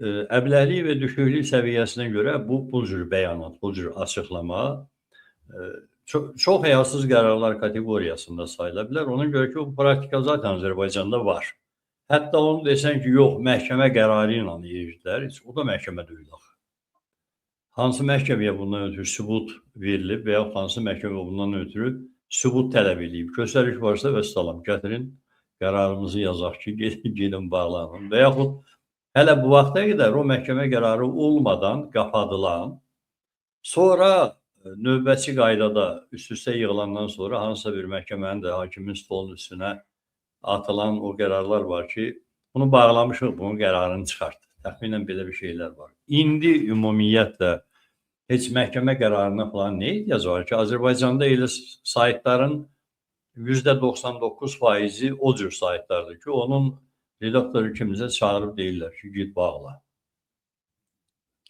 əbləlik və düşüklük səviyyəsinə görə bu cür bəyanat, bu cür açıqlama çox həyasız qərarlar kateqoriyasında sayıla bilər. Ona görə ki, bu praktika zaten Azərbaycanda var. Hətta onu desən ki, yox, məhkəmə qərarı ilə yeyirdilər, o da məhkəmə deyil. Hansı məhkəməyə bundan ötürü sübut verilib və ya hansı məhkəmə bundan ötürü sübut tələb edib. Göstəriş varsa və salam, gətirin, qərarımızı yazaq ki, gedin bağlanın. Və yaxud hələ bu vaxta qədər o məhkəmə qərarı olmadan qapadılan, sonra növbəti qaydada üst-üstə yığılandan sonra hansısa bir məhkəmənin də hakimin stolunun üstünə atılan o qərarlar var ki, bunu bağlamışıq, bunun qərarını çıxartdı. Təxminən belə bir şeylər var. İndi ümumiyyətlə heç məhkəmə qərarına falan nə ehtiyac var ki, Azərbaycanda elə saytların %99%-i o cür saytlardır ki, onun redaktoru kimizə çağırıb deyirlər ki, git bağla.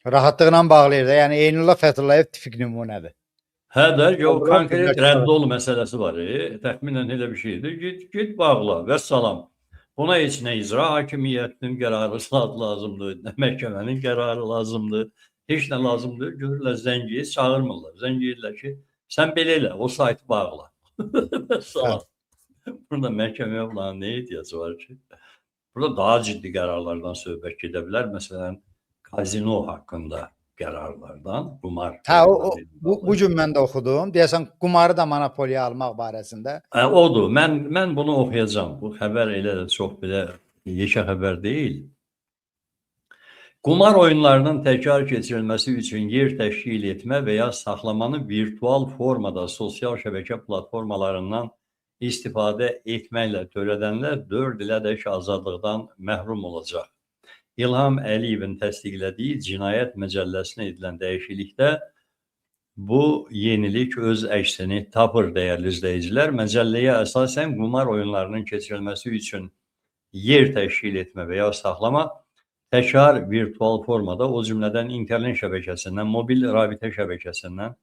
Rahatlıqla bağlayır da, yəni Eynullah Fəthullayev tipik nümunədir. Hə də, o konkret rədd ol məsələsi var. Təxminən elə bir şeydir. Git bağla və salam. Buna heç nə icra hakimiyyətinin qərarı lazımdır, nə məhkəmənin qərarı lazımdır, heç nə lazımdır. Görürlər zəngiyi çağırmırlar. Zəng edirlər ki, sən belə elə, o saytı bağla. Salam. Burada məhkəməyə falan nə ehtiyac var ki? Burada daha ciddi qərarlardan söhbət gedə bilər. Məsələn, kazino haqqında qərarlardan, qumar. Hə, bu gün mən də oxudum. Deyəsən, qumarı da monopoliya almaq barəsində. Odur. Mən bunu oxuyacağam. Bu xəbər elə də çox belə yekə xəbər deyil. Qumar oyunlarının təkrar keçirilməsi üçün yer təşkil etmə və ya saxlamanı virtual formada sosial şəbəkə platformalarından istifadə etməklə törədənlər 4 ilədək azadlıqdan məhrum olacaq. İlham Əliyevin təsdiqlədiyi Cinayət Məcəlləsinə edilən dəyişiklikdə bu yenilik öz əksini tapır, dəyərli izləyicilər. Məcəlləyə əsasən qumar oyunlarının keçirilməsi üçün yer təşkil etmə və ya saxlama təkrar virtual formada, o cümlədən internet şəbəkəsindən, mobil rabitə şəbəkəsindən,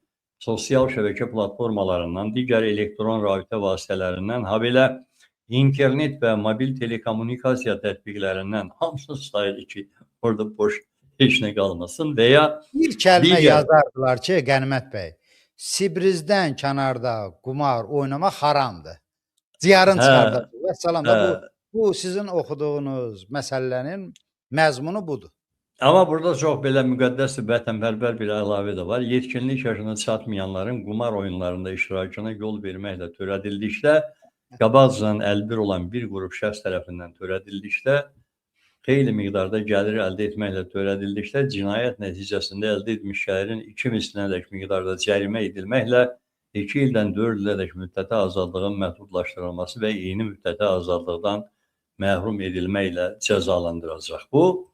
sosial şəbəkə platformalarından, digər elektron rabitə vasitələrindən, habelə internet və mobil telekommunikasiya tətbiqlərindən hamısı sayılır ki, orada boş heç nə qalmasın və ya bir kəlmə yazardılar ki, Qənimət bəy, Sibrizdən kənarda qumar oynamaq haramdır. Ziyarın çıxardır. Və salam da bu sizin oxuduğunuz məsələnin məzmunu budur. Amma burada çox belə müqəddəs vətənpərvər bir əlavə də var. Yetkinlik yaşına çatmayanların qumar oyunlarında iştirakına yol verməklə törədildikdə, qabaqcadan əlbir olan bir qrup şəxs tərəfindən törədildikdə, xeyli miqdarda gəlir əldə etməklə törədildikdə, cinayət nəticəsində əldə etmiş gəlirin 2 mislinədək miqdarda cərimə edilməklə 2 ildən 4 ilədək müddətə azadlığın məhdudlaşdırılması və eyni müddətə azadlıqdan məhrum edilməklə cəzalandırılacaq. Bu,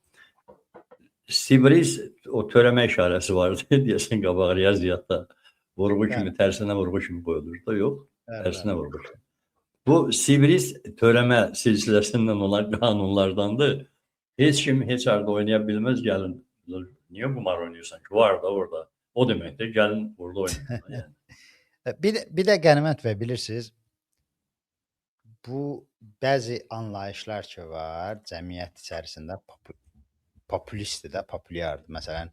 Sibriz o törəmə işarəsi vardı, deyəsən qabaq riyaziyyatda vurğu kimi, tərsinə vurğu kimi qoyulur da, yox, tərsinə vurğu kimi. Bu, Sibriz törəmə silsiləsindən olan qanunlardandır. Heç kim heç arada oynaya bilməz, gəlin, niyə qumar oynayırsan ki, var da orada, O deməkdir, gəlin burada oynayın. Yəni. Bir də Qənimət bəy bilirsiniz, bu bəzi anlayışlar ki var cəmiyyət içərisində populistdir də, populyardır. Məsələn,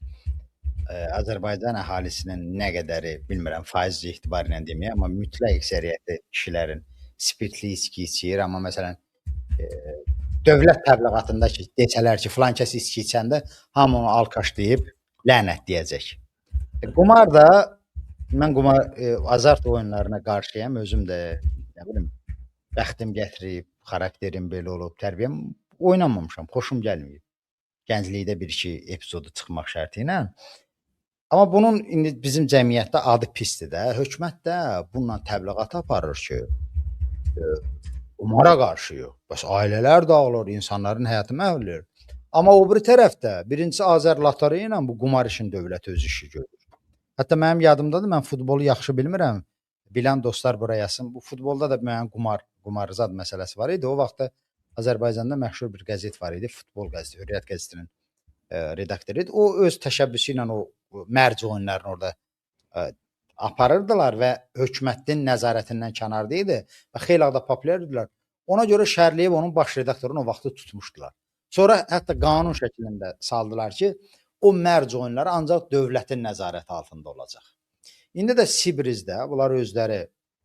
Azərbaycan əhalisinin nə qədəri bilmirəm, faiz etibarı ilə deməyəm, amma mütləq əksəriyyəti kişilərin spirtli içki içir, amma məsələn dövlət təbliğatında ki, desələr ki, filan kəs içki içəndə hamı onu alqışlayıb lənət deyəcək. Qumar da mən azart oyunlarına qarşıyam, özüm də nə bilim bəxtim gətirib, xarakterim belə olub, tərbiyəm oynamamışam, xoşum gəlməyib. Gənclikdə bir-iki epizodu çıxmaq şərti ilə. Amma bunun indi bizim cəmiyyətdə adı pisdir də. Hökumət də bununla təbliğat aparır ki, qumara qarşı yox. Bəs ailələr dağılır, insanların həyatı məhv edilir. Amma o biri tərəfdə birincisi Azər lotereya ilə bu qumar işin dövlət öz işi görür. Hətta mənim yadımdadır, mən futbolu yaxşı bilmirəm. Bilən dostlar bura yazsın. Bu futbolda da müəyyən qumarzad məsələsi var idi. O vaxtda Azərbaycanda məşhur bir qəzet var idi, futbol qəzeti, Hürriyyət qəzetinin redaktoru idi. O öz təşəbbüsü ilə o mərc oyunlarını orada aparırdılar və hökumətin nəzarətindən kənarda idi və xeyli da populyar idilər. Ona görə şərləyib onun baş redaktorunu o vaxtı tutmuşdular. Sonra hətta qanun şəklində saldılar ki, o mərc oyunları ancaq dövlətin nəzarəti altında olacaq. İndi də Sibrizdə bunlar özləri,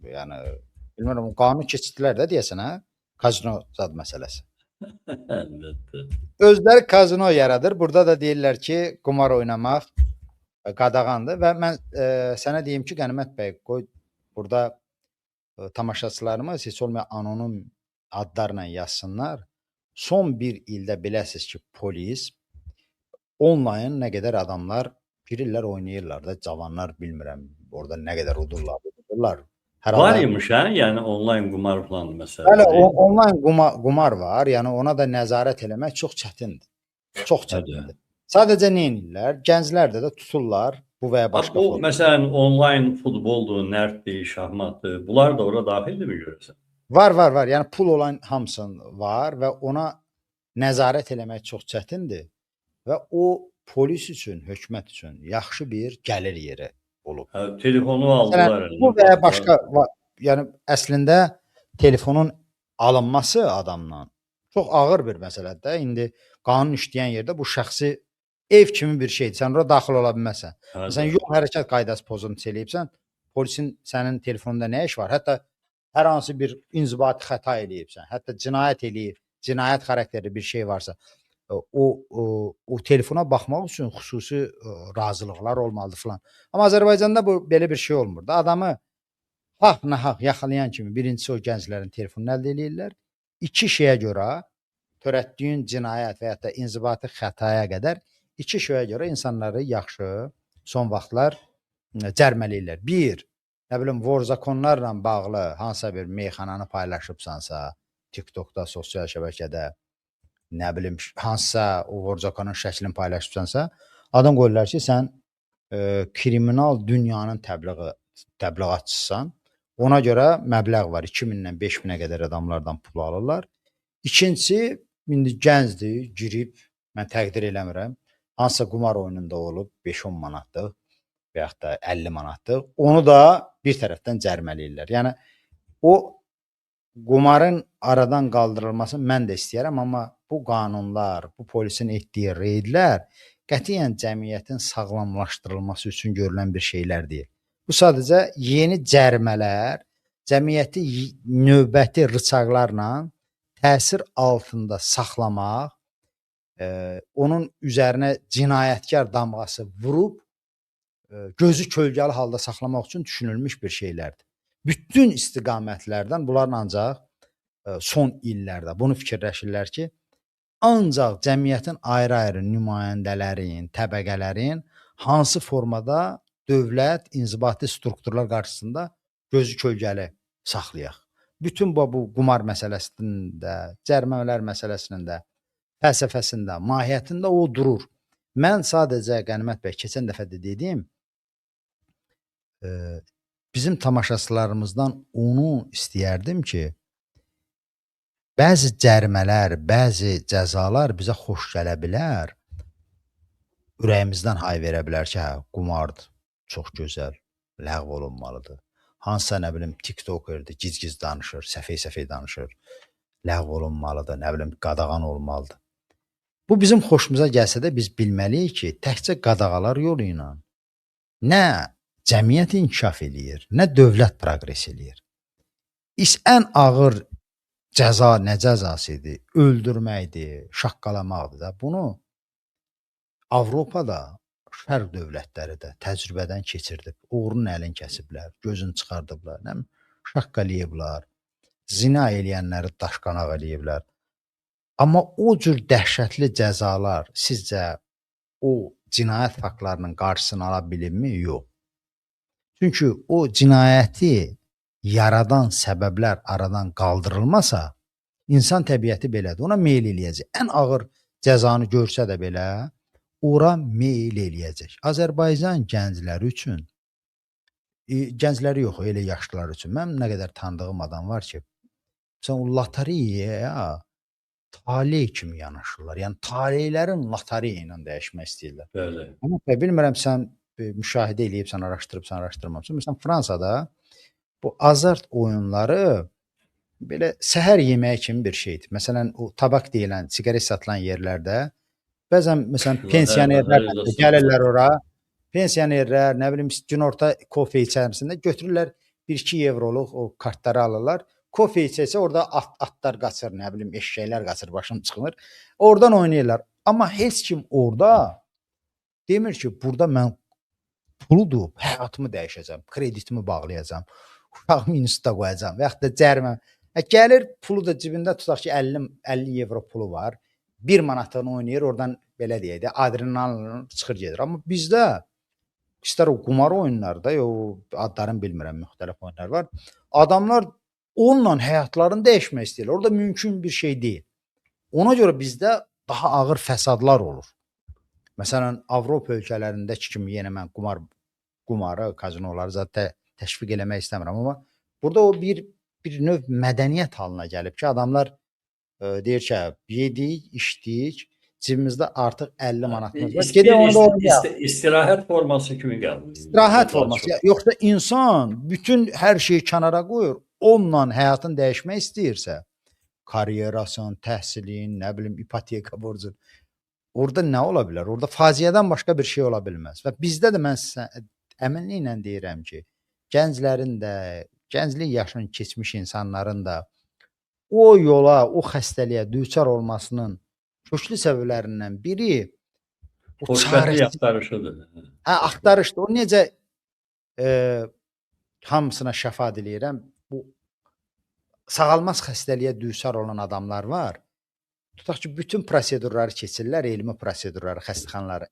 yəni bilmirəm, qanun keçirdilər də deyəsən, hə? Kazino zad məsələsi. Əlbəttə. Özləri kazino yaradır. Burada da deyirlər ki, qumar oynamaq qadağandır və mən sənə deyim ki, Qənimət bəy, qoy burada tamaşaçılarımız heç olmayan anonim adlarla yazsınlar. Son bir ildə biləsiniz ki, polis onlayn nə qədər adamlar girirlər, oynayırlar da, cavanlar bilmirəm, orada nə qədər udurlar. Var imiş, hə? Yəni onlayn qumar falan məsələ. Bəli, onlayn qumar var. Yəni ona da nəzarət eləmək çox çətindir. Çox çətindir. Sadəcə nə edirlər? Gənclərdə də tuturlar bu və ya başqa. Bu məsələn onlayn futboldur, nərddir, şahmatdır. Bunlar da ora daxildirmi görəsən? Var. Yəni pul olan hamısının var və ona nəzarət eləmək çox çətindir və o polis üçün, hökumət üçün yaxşı bir gəlir yeri olub. Hə, telefonu aldılar. Bu və ya başqa, yəni əslində telefonun alınması adamdan çox ağır bir məsələdir. İndi qanun işləyən yerdə bu şəxsi ev kimi bir şeydir. Sən ora daxil ola bilməzsən. Məsələn, yol hərəkət qaydası pozuntusu eləyibsən, polisin sənin telefonunda nə iş var? Hətta hər hansı bir inzibati xəta eləyibsən, hətta cinayət eləyib, cinayət xarakterli bir şey varsa, o telefona baxmaq üçün xüsusi razılıqlar olmalıdır filan. Amma Azərbaycanda bu belə bir şey olmur da. Adamı haqq yaxalayan kimi birincisi o gənclərin telefonunu əldə eləyirlər. İki şeyə görə törətdiyin cinayət və ya da inzibati xətaya qədər iki şeyə görə insanları yaxşı son vaxtlar cərmələyirlər. Bir, nə bilim, vorzakonlarla bağlı hansısa bir meyxananı paylaşıbsansa, TikTokda, sosial şəbəkədə, nə bilim, hansısa o vorzakonun şəklini paylaşıbsansa, adam qoyurlar ki, sən kriminal dünyanın təbliğatçısan. Ona görə məbləğ var. 2000-dən 5000-ə qədər adamlardan pul alırlar. İkincisi, indi gəncdir, girib, mən təqdir eləmirəm, hansısa qumar oyununda olub 5-10 manatlıq və yaxud da 50 manatlıq, onu da bir tərəfdən cərmələyirlər. Yəni, o qumarın aradan qaldırılması mən də istəyərəm, amma bu qanunlar, bu polisin etdiyi reydlər qətiyyən cəmiyyətin sağlamlaşdırılması üçün görülən bir şeylər deyil. Bu sadəcə yeni cərmələr, cəmiyyəti növbəti rıçaqlarla təsir altında saxlamaq, onun üzərinə cinayətkar damğası vurub, gözü kölgəli halda saxlamaq üçün düşünülmüş bir şeylərdir. Bütün istiqamətlərdən bunların ancaq son illərdə bunu fikirləşirlər ki, ancaq cəmiyyətin ayrı-ayrı nümayəndələrin, təbəqələrin hansı formada dövlət, inzibati strukturlar qarşısında gözü kölgəli saxlayaq. Bütün bu qumar məsələsində, cərmələr məsələsində də, fəlsəfəsində, mahiyyətində o durur. Mən sadəcə Qənimət bəy, keçən dəfə də dedim, bizim tamaşaçılarımızdan onu istəyərdim ki, bəzi cərmələr, bəzi cəzalar bizə xoş gələ bilər, ürəyimizdən hay verə bilər ki, hə, qumardır. çox gözəl ləğv olunmalıdır. Hansısa nə bilim TikTokerdir, giz-giz danışır, səfey-səfey danışır. Ləğv olunmalıdır, nə bilim qadağan olmalıdır. Bu bizim xoşumuza gəlsə də biz bilməliyik ki, təkcə qadağalar yolu ilə nə cəmiyyət inkişaf eləyir, nə dövlət proqres eləyir. Ən ağır cəza nə cəzasıdır? Öldürməkdir, şaqqalamaqdır da. Bunu Avropada şərq dövlətləri də təcrübədən keçirdib. Oğrunun əlini kəsiblər, gözünü çıxardıblar, nə şaqqalayıblar, zina eləyənləri daşqanaq eləyiblər. Amma o cür dəhşətli cəzalar sizcə o cinayət faktlarının qarşısını ala bilirmi? Yox. Çünki o cinayəti yaradan səbəblər aradan qaldırılmasa, insan təbiəti belədir. Ona meyl eləyəcək. Ən ağır cəzanı görsə də belə, ora meyl eləyəcək. Azərbaycan gəncləri üçün, gəncləri yox, elə yaşlılar üçün. Mənim nə qədər tanıdığım adam var ki, sən o lotereyaya taley kimi yanaşırlar. Yəni taleylərin lotereya ilə dəyişmək istəyirlər. Bəli. Amma bilmirəm sən müşahidə eləyibsən, araşdırmamısan. Məsələn, Fransada bu azart oyunları belə səhər yeməyi kimi bir şeydir. Məsələn, o tabak deyilən, siqaret satılan yerlərdə bəzən məsələn pensionerlər gəlirlər ora. Pensionerlər, nə bilim, günorta kofe içərisində götürürlər 1-2 evroluq o kartları alırlar. Kofe içsə orada atlar qaçır, nə bilim, eşşəklər qaçır, başım çıxmır. Oradan oynayırlar. Amma heç kim orada demir ki, burada mən puludur, həyatımı dəyişəcəm, kreditimi bağlayacağam, uşağımı instituta qoyacağam və yaxud da cərimə. Gəlir, pulu da cibində tutaq ki, 50 evro pulu var. 1 manatını oynayır, oradan belə deyək də, adrenalin çıxır gedir. Amma bizdə istər o qumar oyunlarda, o adlarını bilmirəm, müxtəlif oyunlar var. Adamlar onunla həyatlarını dəyişmək istəyirlər. Orada mümkün bir şey deyil. Ona görə bizdə daha ağır fəsadlar olur. Məsələn, Avropa ölkələrindəki kimi yenə mən qumarı, kazinoları zaten təşviq eləmək istəmirəm. Amma burada o bir növ mədəniyyət halına gəlib ki, adamlar deyir ki, yedik, içdik, cibimizdə artıq 50 manatımız var. Gedək onda oynayaq. İstirahət forması kimi gəldi. İstirahət forması. Yoxsa insan bütün hər şeyi kənara qoyur, onunla həyatını dəyişmək istəyirsə, karyerasın, təhsilin, nə bilim, ipoteka borcun, orada nə ola bilər? Orada faciədən başqa bir şey ola bilməz. Və bizdə də mən sizə əminliklə deyirəm ki, gənclərin də, gənclik yaşını keçmiş insanların da o yola, o xəstəliyə düçar olmasının köklü səbəblərindən biri o xoşbəxtlik axtarışıdır. Axtarışdır. O necə hamısına şəfa diləyirəm. Bu sağalmaz xəstəliyə düçar olan adamlar var. Tutaq ki, bütün prosedurları keçirlər, elmi prosedurları, xəstəxanaları.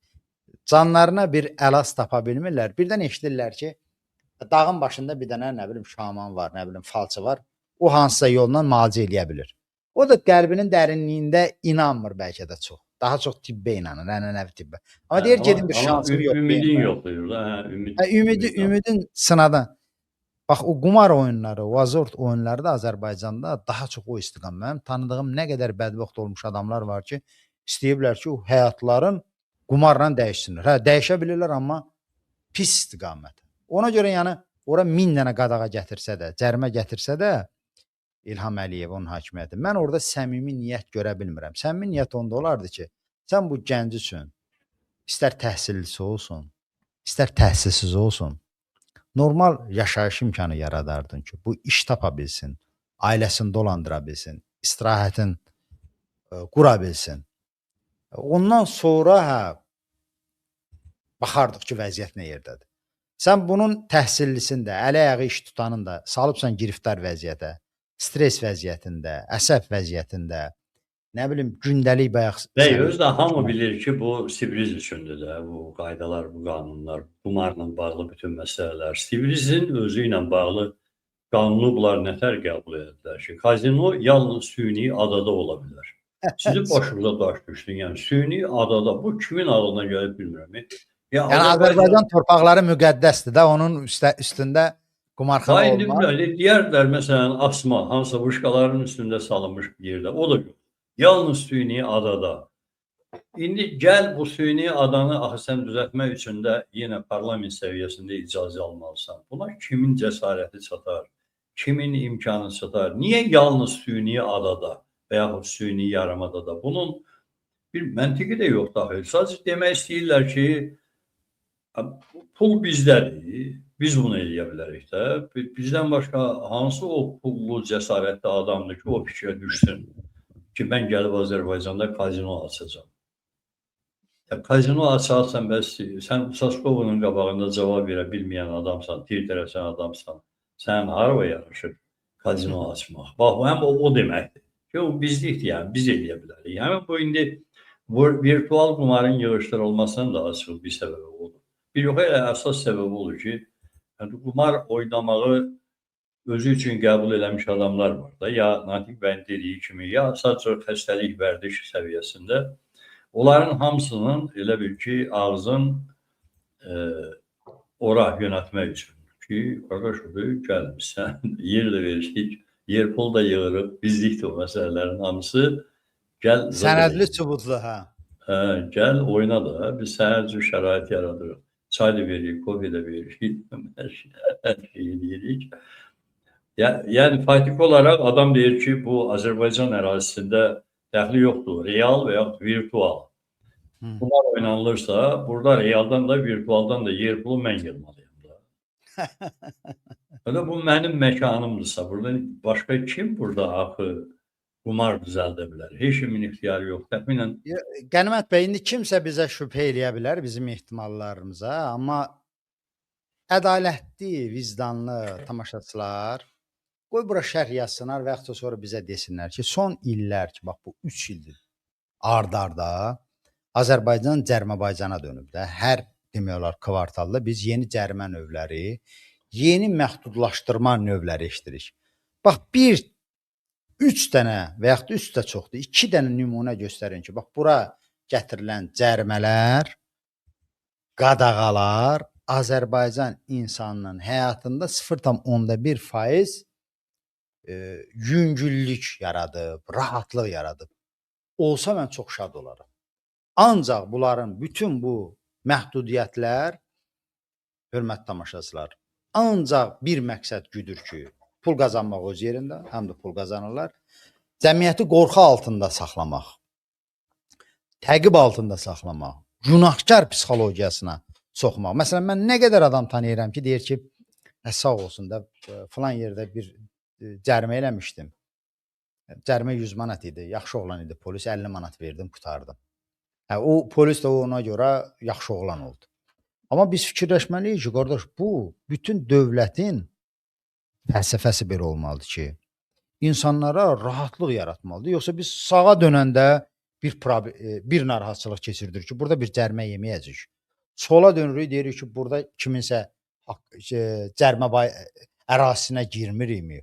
Canlarına bir əlac tapa bilmirlər. Birdən eşidirlər ki, dağın başında bir dənə, nə bilim, şaman var, nə bilim, falçı var. O hansısa yolla müalicə eləyə bilir. O da qəlbinin dərinliyində inanmır bəlkə də çox. Daha çox tibbə inanır, ənənəvi tibbə. Amma deyir, gedin bir şansım yox. Ümidin yoxdur da. Ümidin sınadan. Bax, o qumar oyunları, o azort oyunları da Azərbaycanda daha çox o istiqam. Mənim tanıdığım nə qədər bədbəxt olmuş adamlar var ki, istəyiblər ki, o həyatların qumarla dəyişsinlər. Hə, dəyişə bilirlər, amma pis istiqamət. Ona görə yəni, ora 1000 dənə qadağa gətirsə də, cərimə gətirsə də, İlham Əliyev onun hakimiyyəti. Mən orada səmimi niyyət görə bilmirəm. Səmimi niyyət onda olardı ki, sən bu gənc üçün istər təhsillisi olsun, istər təhsilsiz olsun, normal yaşayış imkanı yaradardın ki, bu iş tapa bilsin, ailəsini dolandıra bilsin, istirahətin qura bilsin. Ondan sonra baxardıq ki, vəziyyət nə yerdədir. Sən bunun təhsillisini də, əli-ayağı iş tutanın da salıbsan giriftar vəziyyətə, stres vəziyyətində, əsəb vəziyyətində, nə bilim, gündəlik bayaq... Özü də hamı bilir ki, bu Sibiriz üçündür də, bu qaydalar, bu qanunlar, qumarla bağlı bütün məsələlər. Sibirizin özü ilə bağlı qanunu bunlar nətər qəbul edirlər ki, kazino yalnız süni adada ola bilər. Sizin başınıza daş düşdün, yəni süni adada, bu kimin adına gəlib bilmirəm. Yəni Azərbaycan torpaqları müqəddəsdir də, onun üstündə qumarxana olmaz. Deyərlər, məsələn, asma, hansısa vuşqaların üstündə salınmış bir yerdə, o da yox. Yalnız süni adada. İndi gel bu süni adanı axı sən düzəltmək üçün də yenə parlament səviyyəsində icazə almalısan. Buna kimin cəsarəti çatar? Kimin imkanı çatar? Niyə yalnız süni adada və yaxud süni yarımadada? Bunun bir məntiqi də yoxdur axı. Sadəcə demək istəyirlər ki, pul bizdədir. Biz bunu eləyə bilərik də. Bizdən başqa hansı o pullu, cəsarətli adamdır ki, o fikrə düşsün ki, mən gəlib Azərbaycanda kazino açacağam. Kazino açarsan, bəs sən Saskovunun qabağında cavab verə bilməyən adamsan, tir tərəsən adamsan, sən haraya yaraşır kazino açmaq? Bax, həm o deməkdir ki, o bizlikdir, yəni biz eləyə bilərik. Həmin bu indi virtual qumarın yığışdırılmasının da açıq bir səbəbi odur. Bir yox, elə əsas səbəbi odur ki, qumar oynamağı özü üçün qəbul eləmiş adamlar var da, ya Natiq bəyin dediyi kimi, ya sadəcə xəstəlik vərdiş səviyyəsində. Onların hamısının elə bil ki, ağzın ora yönətmək üçün ki, qardaş, gəlmişsən, yer də veririk, yer pul da yığırıq, bizlikdir o məsələlərin hamısı. Gəl, Sənədli sübutlu, hə. Gəl, oyna da, biz sənə üçün şərait yaradırıq. Çay da veririk, kofe də veririk, hər şeyi deyirik. Yəni, faktiki olaraq adam deyir ki, bu Azərbaycan ərazisində dəxli yoxdur, real və yaxud virtual. Bunlar oynanılırsa, burada realdan da, virtualdan da yer pulu mən yığmalıyım da. Bu mənim məkanımdırsa, burada başqa kim burada axı qumar düzəldə bilər? Heç kimin ixtiyarı yox. Təxminən Qənimət bəy, indi kimsə bizə şübhə eləyə bilər bizim ehtimallarımıza, amma ədalətli, vicdanlı tamaşaçılar qoy bura şərh yazsınlar və yaxud da sonra bizə desinlər ki, son illər ki, bax bu 3 ildir ard-arda Azərbaycan Cərməbaycana dönüb də. Hər demək olar kvartalda biz yeni cərimə növləri, yeni məhdudlaşdırma növləri eşidirik. Bax, 3 dənə və yaxud da 3 də çoxdur, 2 dənə nümunə göstərin ki, bax, bura gətirilən cərimələr, qadağalar Azərbaycan insanının həyatında 0,1% yüngüllük yaradıb, rahatlıq yaradıb. Olsa mən çox şad olaram. Ancaq bunların bütün bu məhdudiyyətlər, hörmətli tamaşaçılar, ancaq bir məqsəd güdür ki, pul qazanmaq öz yerində, həm də pul qazanırlar. Cəmiyyəti qorxu altında saxlamaq, təqib altında saxlamaq, günahkar psixologiyasına soxmaq. Məsələn, mən nə qədər adam tanıyıram ki, deyir ki, sağ olsun da filan yerdə bir cərimə eləmişdim. Cərimə 100 manat idi, yaxşı oğlan idi, polis 50 manat verdim, qutardım. O polis də ona görə yaxşı oğlan oldu. Amma biz fikirləşməliyik ki, qardaş, bu bütün dövlətin fəlsəfəsi belə olmalıdır ki, insanlara rahatlıq yaratmalıdır. Yoxsa biz sağa dönəndə bir narahatçılıq keçirdik ki, burada bir cərimə yeməyəcək. Sola dönürük, deyirik ki, burada kiminsə cərimə ərazisinə girmirikmi?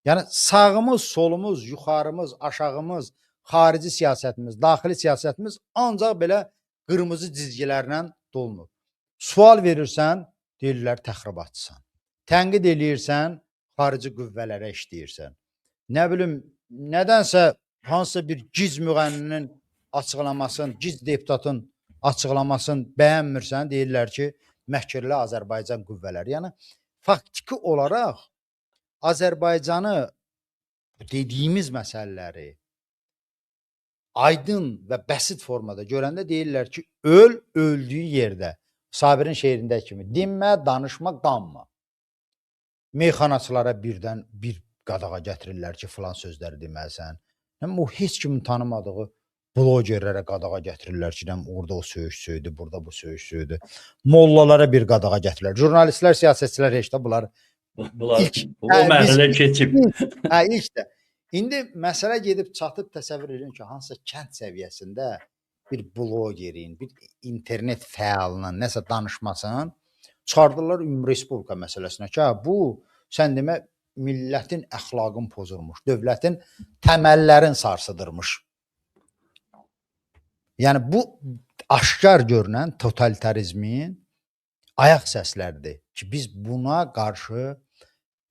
Yəni sağımız, solumuz, yuxarımız, aşağımız, xarici siyasətimiz, daxili siyasətimiz ancaq belə qırmızı cizgilərlə dolunur. Sual verirsən, deyirlər təxribatçısan. Tənqid eləyirsən, xarici qüvvələrə işləyirsən. Nə bilim, nədənsə hansısa bir giz müğənninin açıqlamasını, giz deputatın açıqlamasını bəyənmirsən, deyirlər ki, məhkirli Azərbaycan qüvvələri. Yəni faktiki olaraq Azərbaycanı dediyimiz məsələləri aydın və bəsit formada görəndə deyirlər ki, öldüyü yerdə. Sabirin şeirində kimi, dinmə, danışma, qanma. Meyxanaçılara birdən bir qadağa gətirirlər ki, filan sözləri deməlisən. O heç kimin tanımadığı blogerlərə qadağa gətirirlər ki, orada o söyüş söydü, burada bu söyüş söydü. Mollalara bir qadağa gətirirlər. Jurnalistlər, siyasətçilər heç də bunlar o mərhələ keçib. İlk də. İndi məsələ gedib çatıb təsəvvür edin ki, hansısa kənd səviyyəsində bir blogerin, bir internet fəalının nəsə danışmasın, çıxardırlar Ümumi Respublika məsələsinə ki, bu sən demə millətin əxlaqın pozulmuş, dövlətin təməllərin sarsıdırmış. Yəni bu aşkar görünən totalitarizmin ayaq səsləridir ki, biz buna qarşı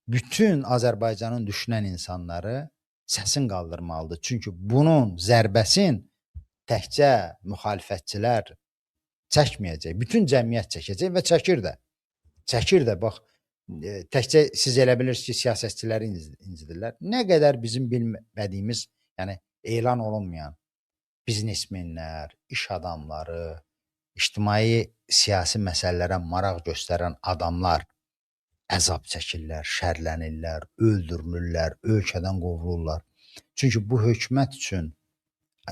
bütün Azərbaycanın düşünən insanları səsin qaldırmalıdır. Çünki bunun zərbəsin təkcə müxalifətçilər çəkməyəcək. Bütün cəmiyyət çəkəcək və çəkir də. Çəkir də. Bax, təkcə siz elə bilirsiniz ki, siyasətçiləri incidirlər. Nə qədər bizim bilmədiyimiz, yəni elan olunmayan biznesmenlər, iş adamları, ictimai siyasi məsələlərə maraq göstərən adamlar əzab çəkirlər, şərlənirlər, öldürülürlər, ölkədən qovulurlar. Çünki bu hökumət üçün,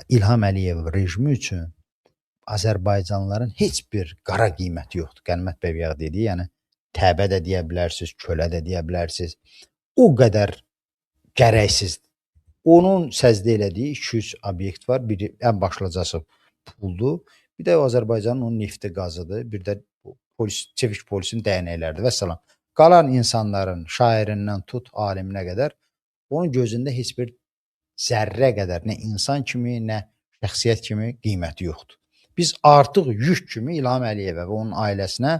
İlham Əliyev rejimi üçün Azərbaycanlıların heç bir qara qiyməti yoxdur. Qənimət bəy bayaq dedi, yəni təbə də deyə bilərsiniz, kölə də deyə bilərsiniz. O qədər gərəksizdir. Onun səzdə elədiyi 200 obyekt var. Biri ən başlıcası puldur. Bir də Azərbaycanın onun nefti qazıdır. Bir də çevik polisin dəyənəkləridir və salam. Qalan insanların şairindən tut aliminə qədər onun gözündə heç bir zərrə qədər nə insan kimi, nə şəxsiyyət kimi qiyməti yoxdur. Biz artıq yük kimi İlham Əliyevə və onun ailəsinə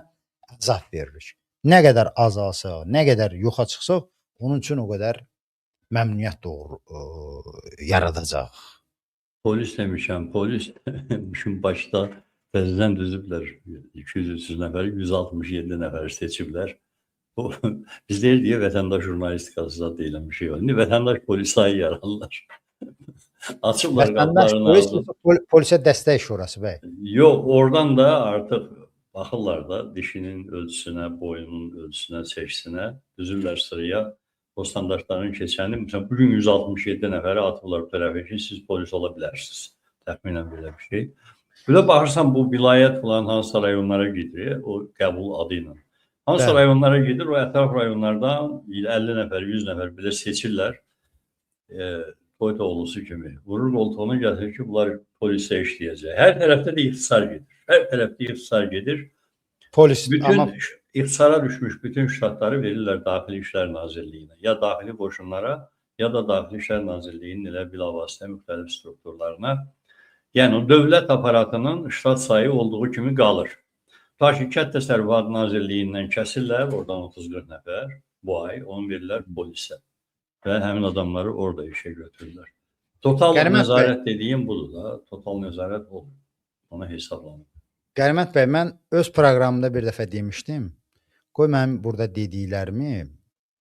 əzab veririk. Nə qədər azalsaq, nə qədər yoxa çıxsaq, onun üçün o qədər məmnuniyyət yaradacaq. Polis demişəm, polis işin başda prezident düzüblər 200-300 nəfəri, 167 nəfəri seçiblər. Biz deyil deyə vətəndaş jurnalistikası da deyilən bir şey var. İndi vətəndaş polis sayı yaranırlar. Açıblar qapılarını. Polisə dəstək şurası bəy. Yox, oradan da artıq baxırlar da dişinin ölçüsünə, boyunun ölçüsünə, çəkisinə, düzürlər sıraya. O standartların keçəni, məsələn, bugün 167 nəfəri atıblar tərəfə ki, siz polis ola bilərsiniz. Təxminən belə bir şey. Bir də baxırsan, bu vilayət falan hansı rayonlara gedir, o qəbul adı ilə. Hansı rayonlara gedir, o ətraf rayonlardan 50 nəfər, 100 nəfər belə seçirlər. Toytoğlusu kimi. Vurur koltuğuna gətirir ki, bunlar polisə işləyəcək. Hər tərəfdə də ixtisar gedir. Hər tərəfdə ixtisar gedir. Polis, bütün ixtisara düşmüş bütün ştatları verirlər Daxili İşlər Nazirliyinə. Ya daxili qoşunlara, ya da Daxili İşlər Nazirliyinin elə bilavasitə müxtəlif strukturlarına. Yəni, o dövlət aparatının ştat sayı olduğu kimi qalır. Ta ki, Kənd Təsərrüfatı Nazirliyindən kəsirlər, oradan 30-40 nəfər bu ay, onu verirlər polisə. Və həmin adamları orada işə götürürlər. Total nəzarət dediyim budur da. Total nəzarət olur. Ona hesablanır. Qənimət bəy, mən öz proqramımda bir dəfə demişdim. Qoy mənim burada dediklərimi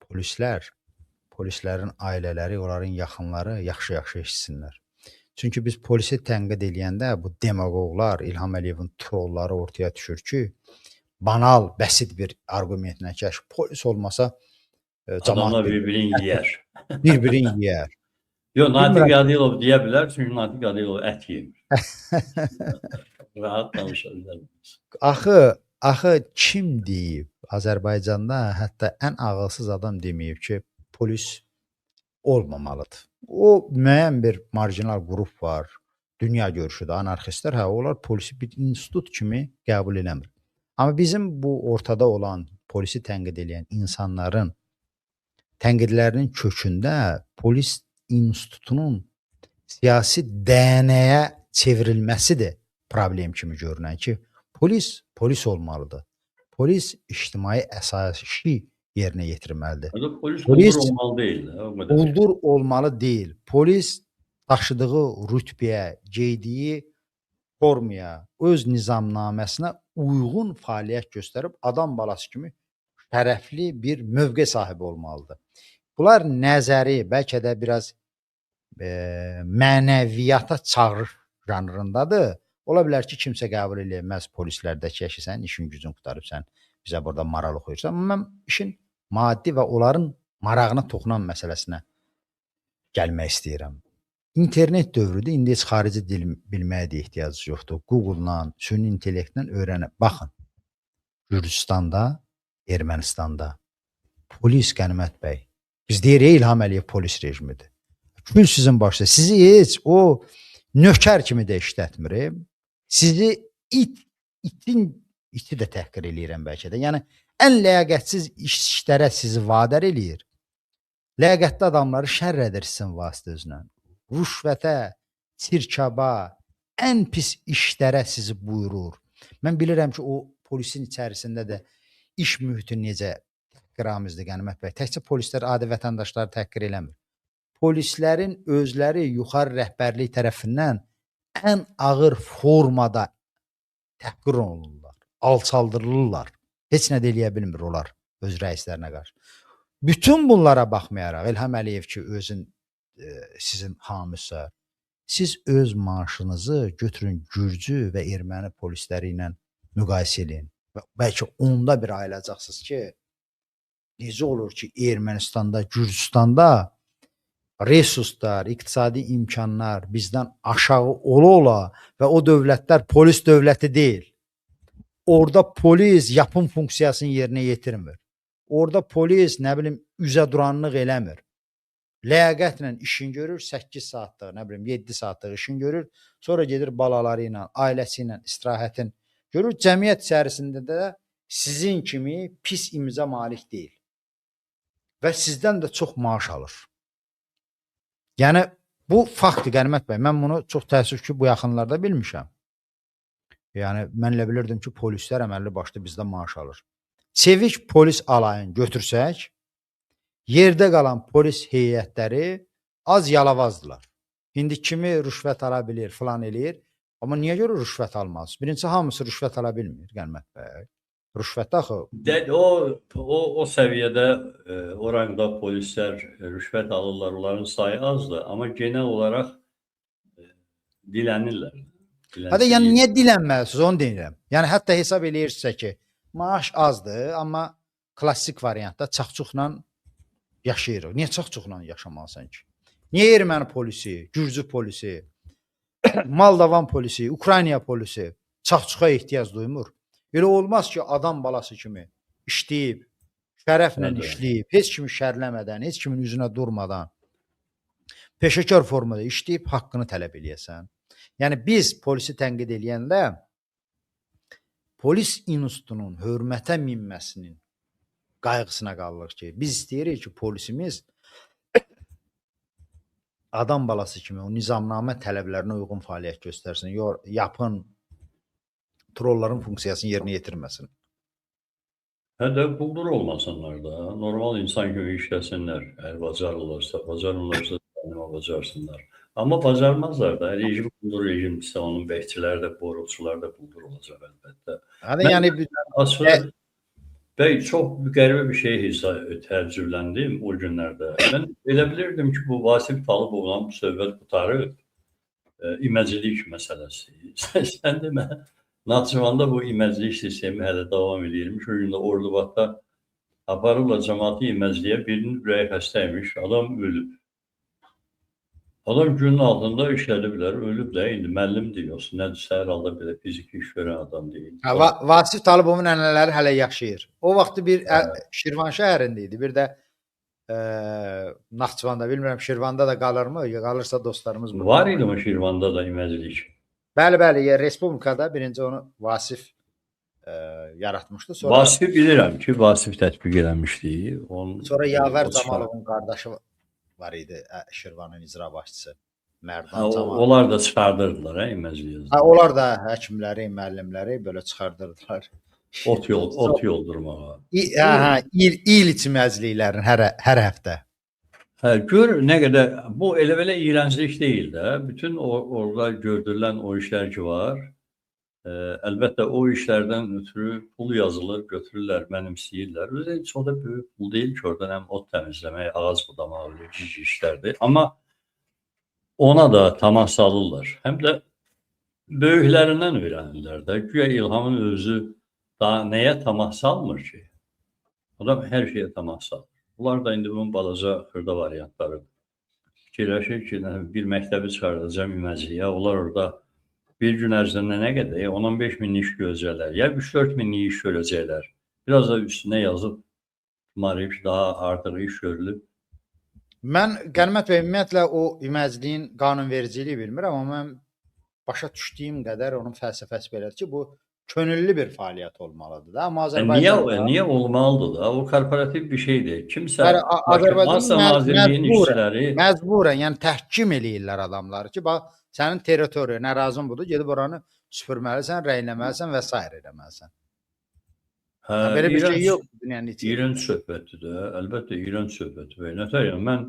polislərin ailələri, onların yaxınları yaxşı-yaxşı eşitsinlər. Çünki biz polisi tənqid edəndə bu demagoglar, İlham Əliyevin trolları ortaya düşür ki, banal, bəsit bir argumentlə ki, polis olmasa adamlar bir-birini yiyər. Bir-birini yiyər. Yox, Natiq Adilov deyə bilər, çünki Natiq Adilov ət yemir. Rahat danışa bilərlər. Axı kim deyib Azərbaycanda hətta ən ağılsız adam deməyib ki, polis olmamalıdır. O müəyyən bir marjinal qrup var, dünya görüşüdə, anarxistlər, onlar polisi bir institut kimi qəbul eləmir. Amma bizim bu ortada olan polisi tənqid edən insanların tənqidlərinin kökündə polis institutunun siyasi dəyənəyə çevrilməsidir problem kimi görünən ki, polis olmalıdır. Polis ictimai əsası yerinə yetirməlidir. Polis olmalı deyil. Quldur olmalı deyil. Polis daşıdığı rütbəyə, geydiyi formaya, öz nizamnaməsinə uyğun fəaliyyət göstərib adam balası kimi tərəfli bir mövqe sahibi olmalıdır. Bunlar nəzəri, bəlkə də biraz mənəviyyata çağırış janrındadır. Ola bilər ki, kimsə qəbul eləməz polislərdəki ki, sən işin gücün qutarıb, sən bizə burada maral oxuyursan. Amma mən işin maddi və onların marağına toxunan məsələsinə gəlmək istəyirəm. İnternet dövrüdür, indi heç xarici dil bilməyə də ehtiyac yoxdur. Google-dan, süni intellektdən öyrənib. Baxın, Gürcüstanda, Ermənistanda polis Qənimət bəy, biz deyirik İlham Əliyev polis rejimidir. Gül sizin başda, sizi heç o nökər kimi də işlətmir. Sizi iti də təhqir eləyirəm bəlkə də. Yəni, ən ləyaqətsiz işlərə sizi vadar eləyir. Ləyaqətli adamları şərr edir sizin vasitə özünə. Rüşvətə, sirkaba, ən pis işlərə sizi buyurur. Mən bilirəm ki, o polisin içərisində də iş mühiti necə təhqiramizdir Qənimət bəy. Təkcə polislər adi vətəndaşları təhqir eləmir. Polislərin özləri yuxarı rəhbərlik tərəfindən ən ağır formada təhqir olunurlar, alçaldırılırlar. Heç nə də eləyə bilmir onlar öz rəislərinə qarşı. Bütün bunlara baxmayaraq İlham Əliyev ki, özün sizin hamısı, siz öz maaşınızı götürün Gürcü və erməni polisləri ilə müqayisə edin. Bəlkə onda bir ayılacaqsınız ki, necə olur ki, Ermənistanda, Gürcüstanda resurslar, iqtisadi imkanlar bizdən aşağı ola və o dövlətlər polis dövləti deyil. Orada polis yapım funksiyasını yerinə yetirmir. Orada polis, nə bilim, üzə duranlıq eləmir. Ləyaqətlə işini görür, 8 saatlıq, nə bilim, 7 saatlıq işini görür, sonra gedir balaları ilə, ailəsi ilə istirahətin görür. Cəmiyyət içərisində də sizin kimi pis imza malik deyil. Və sizdən də çox maaş alır. Yəni, bu faktdır, Qənimət bəy. Mən bunu çox təəssüf ki, bu yaxınlarda bilmişəm. Yəni, mən elə bilirdim ki, polislər əməlli başlı bizdən maaş alır. Çevik polis alayını götürsək, yerdə qalan polis heyətləri az yalavazdılar. İndi kimi rüşvət ala bilir, filan eləyir. Amma niyə görə rüşvət almaz? Birincisi, hamısı rüşvət ala bilmir, Qənimət bəy. Rüşvət axı. O səviyyədə o rayonda polislər rüşvət alırlar, onların sayı azdır, amma genel olaraq dilənirlər. Hətta yəni niyə dilənməlisiniz, onu deyirəm. Yəni hətta hesab eləyirsə ki, maaş azdır, amma klassik variantda çaxçuqla yaşayırıq. Niyə çaxçuqla yaşamalısan ki? Niyə erməni polisi, Gürcü polisi, Moldavan polisi, Ukrayna polisi çaxçuqa ehtiyac duymur? Elə olmaz ki, adam balası kimi işləyib, şərəflə işləyib, heç kimi şərləmədən, heç kimin üzünə durmadan, peşəkar formada işləyib, haqqını tələb eləyəsən. Yəni, biz polisi tənqid eləyəndə, polis institutunun hörmətə minməsinin qayğısına qalırıq ki, biz istəyirik ki, polisimiz adam balası kimi o nizamnamə tələblərinə uyğun fəaliyyət göstərsin, yapın, trolların funksiyasını yerinə yetirməsin. Hətta quldur olmasınlar da, normal insan kimi işləsinlər, əgər bacarırlarsa, bacarsınlar. Amma bacarmazlar da, rejim quldur rejimdirsə, onun bəhçiləri də, boruqçular da quldur olacaq əlbəttə. Yəni, Bəy, çox qəribə bir şey təəccübləndim o günlərdə. Mən elə bilirdim ki, bu Vasif Talıbovla bu söhbət qutarıb, iməclik məsələsi. Sən demə, Naxçıvanda bu iməclik sistemi hələ davam edirmiş. O gün də Ordubadda aparırlar cəmaatı iməcliyə, birinin ürəyi xəstəymiş, adam ölüb. Adam günün altında işlədiblər, ölüb də, indi müəllim deyiyorsun, nədirsə, hər halda belə fiziki iş verən adam deyil. Vasif Talıbovun ənələri hələ yaşayır. O vaxtı bir Şirvan şəhərində idi, bir də Naxçıvanda, bilmirəm Şirvanda da qalırmı, qalırsa dostlarımız burada. Var idi mi Şirvanda da iməclik? Bəli, Respublikada birinci onu Vasif yaratmışdı. Sonra Vasif bilirəm ki, Vasif tətbiq eləmişdi. Sonra Yavər Camalovun qardaşı var idi, Şirvanın icra başçısı. Mərdan Camalov. Onlar da çıxardırdılar, iməcliyə. Onlar da həkimləri, müəllimləri belə çıxardırdılar. Ot yoldurmağa. İl içi məcliklərin hər həftə. Gör nə qədər, bu elə-belə iyrənclik deyil də. Bütün orada gördürülən o işlər ki var, əlbəttə o işlərdən ötürü pul yazılır, götürürlər, mənimsəyirlər. Özü heç o da böyük pul deyil ki, oradan həm ot təmizləmək, ağac budamaq, cici işlərdir. Amma ona da tamah salırlar. Həm də böyüklərindən öyrənirlər də. Güya İlhamın özü daha nəyə tamah salmır ki? Adam hər şeyə tamah salır. Bunlar da indi bunun balaca xırda variantlarıdır. Fikirləşir ki, bir məktəbi çıxardacağım iməcliyə, onlar orada bir gün ərzində nə qədər? 10-15 minlik iş görəcəklər, ya 3-4 minlik iş görəcəklər. Biraz da üstünə yazıb, tumarayıb ki, daha artıq iş görülüb. Mən Qənimət bəy, ümumiyyətlə o iməcliyin qanunvericiliyi bilmirəm, amma mən başa düşdüyüm qədər onun fəlsəfəsi belədir ki, bu könüllü bir fəaliyyət olmalıdır da. Amma Azərbaycanda niyə olmalıdır da? O korporativ bir şeydir. Kimsə Azərbaycanda məcburən, yəni təhkim eləyirlər adamları ki, bax sənin territoriyan, ərazin budur, gedib oranı süpürməlisən, rəyləməlisən və s. eləməlisən. Belə bir şey yox dünyanın içində. İyrənc söhbətdir də, əlbəttə iyrənc söhbətdir. Nətər yəni mən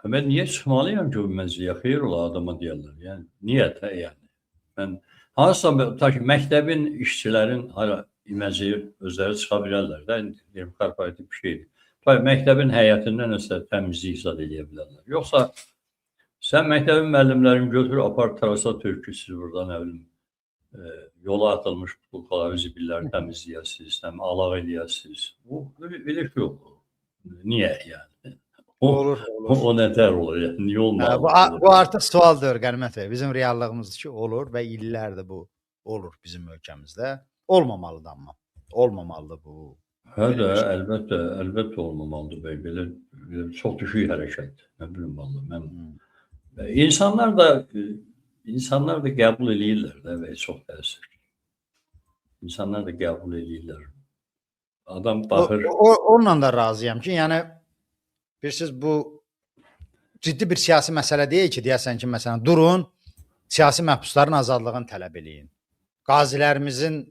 Ben niye çıxmalıyam ki, o məziyə? Xeyr ola adama deyərlər. Yəni niyyətə yəni. Mən hansısa ta ki məktəbin işçilərin hara iməciyi özləri çıxa bilərlər də, deyim korporativ bir şeydir. Ta məktəbin həyətindən nəsə təmizlik zad eləyə bilərlər. Yoxsa sən məktəbin müəllimlərini götür, apar terasa tök ki, siz burada nə bilim yola atılmış butulkaları, zibilləri təmizləyəsiniz, alaq eləyəsiniz. Bu belə şey yox. Niyə yəni? Olur, olur. O nətər olur? Yəni, niyə olmalı? Bu artıq sualdır Qənimət bəy. Bizim reallığımızdır ki, olur və illərdir bu olur bizim ölkəmizdə. Olmamalıdır amma. Olmamalıdır bu. Hə də, əlbəttə olmamalıdır bəy. Belə çox düşük hərəkətdir. Nə bilim vallahi mən. İnsanlar da qəbul eləyirlər də və çox təəssüf. İnsanlar da qəbul eləyirlər. Adam baxır. Onunla da razıyam ki, yəni bilirsiniz bu ciddi bir siyasi məsələ deyil ki, deyəsən ki, məsələn, durun, siyasi məhbusların azadlığını tələb eləyin. Qazilərimizin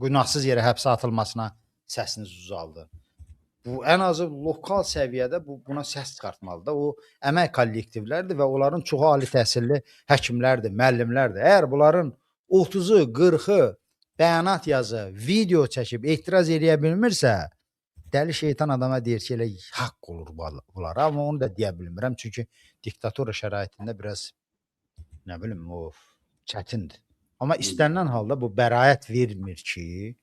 günahsız yerə həbsə atılmasına səsiniz uzaldı. Bu ən azı lokal səviyyədə buna səs çıxartmalıdır. O əmək kollektivləridir və onların çoxu ali təhsilli həkimlərdir, müəllimlərdir. Əgər bunların 30-u, 40-ı bəyanat yazı, video çəkib etiraz eləyə bilmirsə, dəli şeytan adama deyir ki, elə haqq olur bunlar. Amma onu da deyə bilmirəm. Çünki diktatura şəraitində biraz, nə bilim, o çətindir. Amma istənilən halda bu bəraət vermir ki,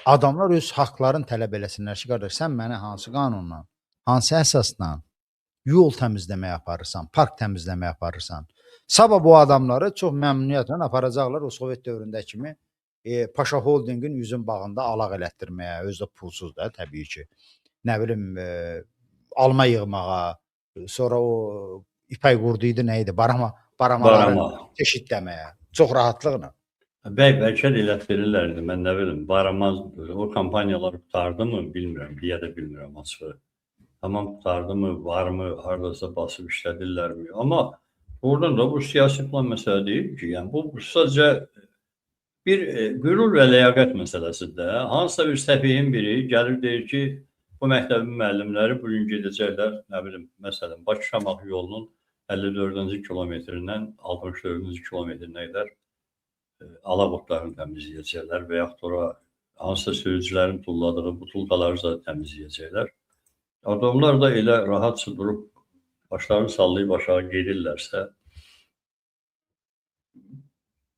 adamlar öz haqlarını tələb eləsinlər ki, qardaş, sən məni hansı qanunla, hansı əsasla yol təmizləməyə aparırsan, park təmizləməyə aparırsan. Sabah bu adamları çox məmnuniyyətlə aparacaqlar o Sovet dövründə kimi Paşa Holdingin üzün bağında alaq elətdirməyə, özü də pulsuz da təbii ki. Nə bilim, alma yığmağa, sonra o ipək qurdu idi, nə idi, baramaları çeşidləməyə, çox rahatlıqla. Bəy, bəlkə də elətdirirlərdi, mən nə bilim, baramaz, o kampaniyalar tutardı mı, bilmirəm, deyə də bilmirəm açığı. Tamam tutardı mı, var mı, haradasa basıb işlədirlərmi? Amma oradan da bu siyasi plan məsələ deyil ki, yəni bu sadəcə bir qürur və ləyaqət məsələsidir. Hansısa bir səfihin biri gəlir deyir ki, bu məktəbin müəllimləri bugün gedəcəklər, nə bilim, məsələn, Bakı-Şamaxı yolunun 54-cü kilometrindən 64-cü kilometrinə qədər alaq otlarını təmizləyəcəklər və yaxud ora hansısa sürücülərin tulladığı butulkaları da təmizləyəcəklər. Adamlar da elə rahatça durub başlarını sallayıb aşağı gedirlərsə,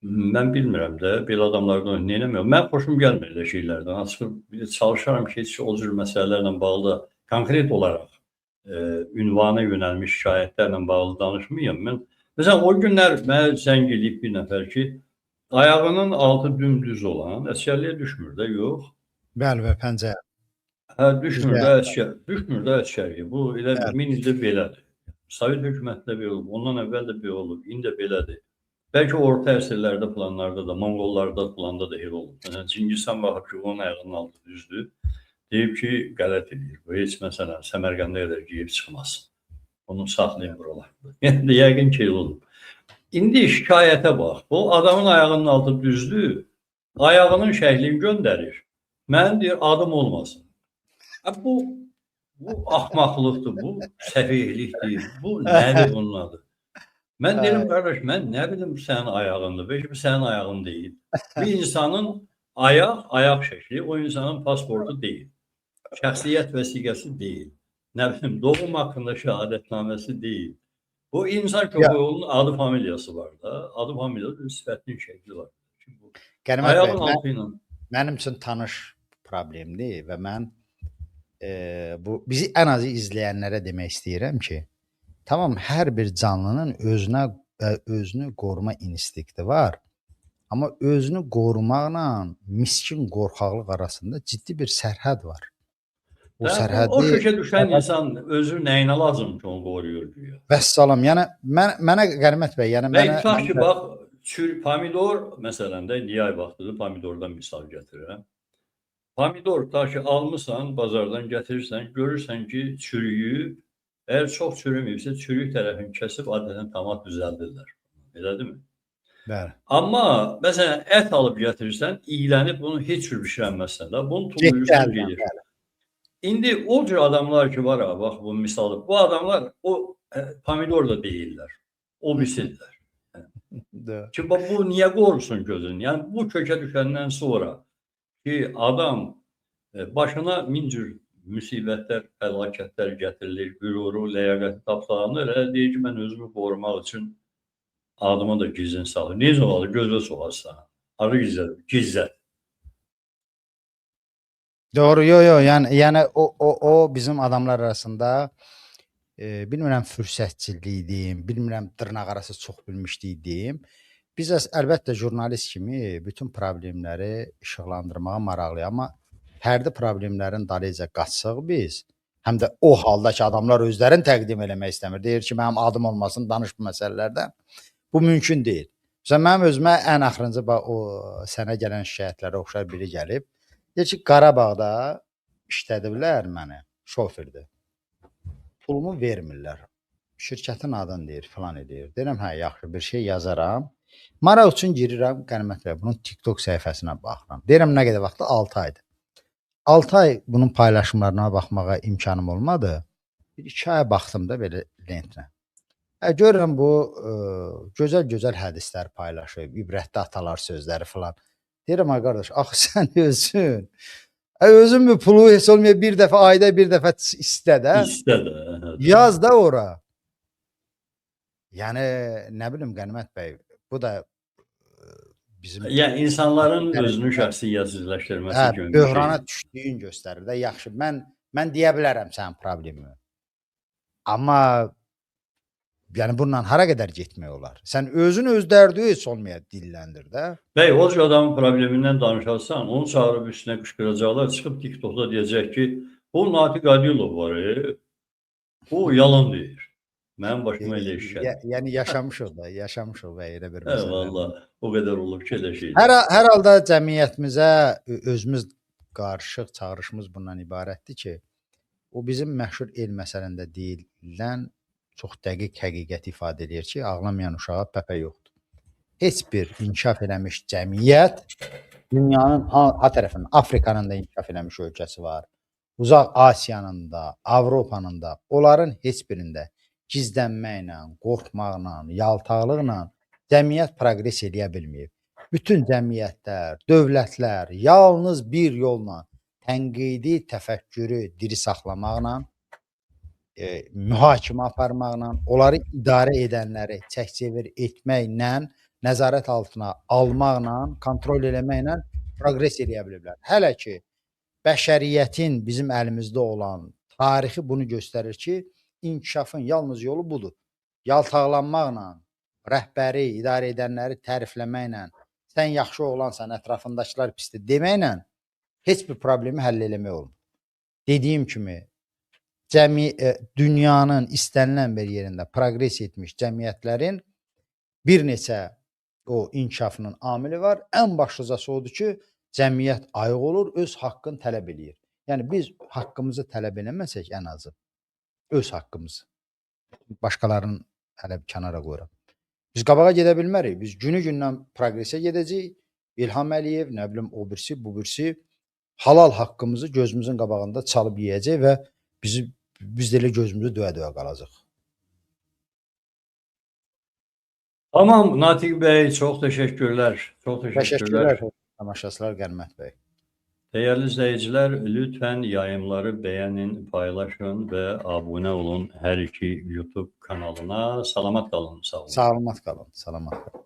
mən bilmirəm də, belə adamlardan nə eləməyəm. Mən xoşum gəlmir elə şeylərdən. Açıq çalışaram ki, heç o cür məsələlərlə bağlı konkret olaraq ünvana yönəlmiş şikayətlərlə bağlı danışmayım. Məsələn, o günlər mənə zəng eləyib bir nəfər ki, ayağının altı dümdüz olan əsgərliyə düşmür də, yox. Bəli, pəncə. Hə, düşmür də əsgərliyə. Bu elə min ildir belədir. Sovet hökumətində belə olub, ondan əvvəl də belə olub, indi də belədir. Bəlkə orta əsrlərdə planlarda da, Monqollarda planda da elə olub. Məsələn, Çingizxan baxıb ki, onun ayağının altı düzdür. Deyib ki, qələt edir. Bu heç məsələn, Səmərqəndə qədər geyib çıxmaz. Onu saxlayın buralarda. Yəni, yəqin ki, elə olub. İndi şikayətə bax. Bu adamın ayağının altı düzdür. Ayağının şəklini göndərir. Mənim deyir, adım olmasın. Bu axmaqlıqdır, bu səfihlikdir. Bu nədir bunun adı? Mən deyirəm, qardaş, mən nə bilim sənin ayağındır, bəlkə bu sənin ayağın deyil. Bir insanın ayaq şəkli, o insanın pasportu deyil. Şəxsiyyət vəsiqəsi deyil. Nə bilim, doğum haqqında şəhadətnaməsi deyil. Bu insan köpüğünün adı familiyası var da, adı familiyası sifətinin şəkli var. Qənimət bəy, mənim üçün tanış problemdir və mən bizi ən azı izləyənlərə demək istəyirəm ki, tamam, hər bir canlının özünü qoruma instinkti var. Amma özünü qorumaqla miskin qorxaqlıq arasında ciddi bir sərhəd var. O kökə düşən insan özü nəyinə lazım ki, onu qoruyur diyor. Vəssalam, yəni mənə Qənimət bəy, yəni mənə... Tutaq ki, bax, pomidor, məsələn də, yay vaxtıdır, pomidordan misal gətirirəm. Pomidor, tutaq ki, almışsan, bazardan gətirirsən, görürsən ki, çürüyüb, əgər çox çürüməyibsə, çürük tərəfini kəsib, adətən tomat düzəldirlər. Elədirmi? Bəli. Amma, məsələn, ət alıb gətirirsən, iylənib, bunu heç cür bişirənməzsən də, bunu tuluyursan, gedir. İndi o cür adamlar ki var ha, bax bu misalı. Bu adamlar o pomidor da deyirlər. O birisidirlər. De. Ki bax bu niyə qorusun gözünü? Yəni bu kökə düşəndən sonra ki adam başına min cür müsibətlər, fəlakətlər gətirilir, qüruru, ləyaqəti tapdalanır. Elə deyir ki, mən özümü qorumaq üçün adıma da gizlin salır. Necə olar? Gözə soğarsan. Arı gizlət. Doğru, yo, yəni o bizim adamlar arasında bilmirəm fürsətçilik deyim, bilmirəm dırnaqarası çox bilmişlik deyim. Biz əlbəttə jurnalist kimi bütün problemləri işıqlandırmağa maraqlıyıq, amma fərdi problemlərin dalınca qaçsaq biz, həm də o halda ki, adamlar özlərini təqdim eləmək istəmir. Deyir ki, mənim adım olmasın, danış bu məsələlərdən. Bu mümkün deyil. Məsələn, mənim özümə ən axırıncı o sənə gələn şikayətlərə oxşar biri gəlib. Deyir ki, Qarabağda işlədiblər məni, şoferdir. Pulumu vermirlər. Şirkətin adını deyir, filan edir. Deyirəm, hə, yaxşı, bir şey yazaram. Maraq üçün girirəm, Qənimət bəy, bunun TikTok səhifəsinə baxıram. Deyirəm, nə qədər vaxtda? 6 aydır. 6 ay bunun paylaşımlarına baxmağa imkanım olmadı. Bir 2 ay baxdım da belə lentlə. Görürəm bu gözəl hədislər paylaşıb, ibrətli atalar sözləri filan. Deyirəm, ay qardaş, axı sən özün bir pulu heç olmaya bir dəfə, ayda bir dəfə istə də. İstə də. Yaz da ora. Yəni, nə bilim Qənimət bəy, bu da bizim... Yəni, insanların özünü şəxsiyyətsizləşdirməsi kimi bir şey. Böhrana düşdüyün göstərir də. Yaxşı, mən deyə bilərəm sənin problemini. Amma yəni bununla hara qədər getmək olar? Sən özün öz dərdi heç olmaya dilləndir də. Bəy, o cür adamın problemindən danışarsan, onu çağırıb üstünə qışqıracaqlar, çıxıb TikTokda deyəcək ki, bu Natiq Adilov var, o yalan deyir. Mənim başıma elə iş gəlir. Yəni yaşamışıq bəy, elə bir məsələ. Valla, o qədər olub ki, elə şeydir. Hər halda cəmiyyətimizə özümüz qarışıq çağırışımız bundan ibarətdir ki, o bizim məşhur el məsələndə deyilən çox dəqiq həqiqət ifadə edir ki, ağlamayan uşağa pəpə yoxdur. Heç bir inkişaf eləmiş cəmiyyət dünyanın ha tərəfinin, Afrikanın da inkişaf eləmiş ölkəsi var. Uzaq Asiyanın da, Avropanın da, onların heç birində gizlənməklə, qorxmaqla, yaltaqlıqla cəmiyyət proqres eləyə bilməyib. Bütün cəmiyyətlər, dövlətlər yalnız bir yolla tənqidi təfəkkürü diri saxlamaqla, mühakimə aparmaqla, onları idarə edənləri çək-çevir etməklə, nəzarət altına almaqla, kontrol eləməklə proqres eləyə biliblər. Hələ ki, bəşəriyyətin bizim əlimizdə olan tarixi bunu göstərir ki, inkişafın yalnız yolu budur. Yaltaqlanmaqla, rəhbəri, idarə edənləri tərifləməklə, sən yaxşı oğlansan, ətrafındakılar pisdir deməklə heç bir problemi həll eləmək olmur. Dediyim kimi, dünyanın istənilən bir yerində proqres etmiş cəmiyyətlərin bir neçə o inkişafının amili var. Ən başlıcası odur ki, cəmiyyət ayıq olur, öz haqqını tələb eləyir. Yəni, biz haqqımızı tələb eləməsək ən azı, öz haqqımızı, başqalarının hələ bir kənara qoyuram. Biz qabağa gedə bilmərik. Biz günü-gündən proqresə gedəcəyik. İlham Əliyev, nə bilim, o birisi, bu birisi halal haqqımızı gözümüzün qabağında çalıb yeyəcək və biz də elə gözümüzü döyə-döyə qalacaq. Tamam, Natiq bəy, çox təşəkkürlər. Çox Təşəkkürlər, tamaşaçılar, Qənimət bəy. Dəyərli izləyicilər, lütfən yayımları bəyənin, paylaşın və abunə olun hər iki YouTube kanalına. Salamat qalın, sağ olun. Salamat qalın, salamat qalın.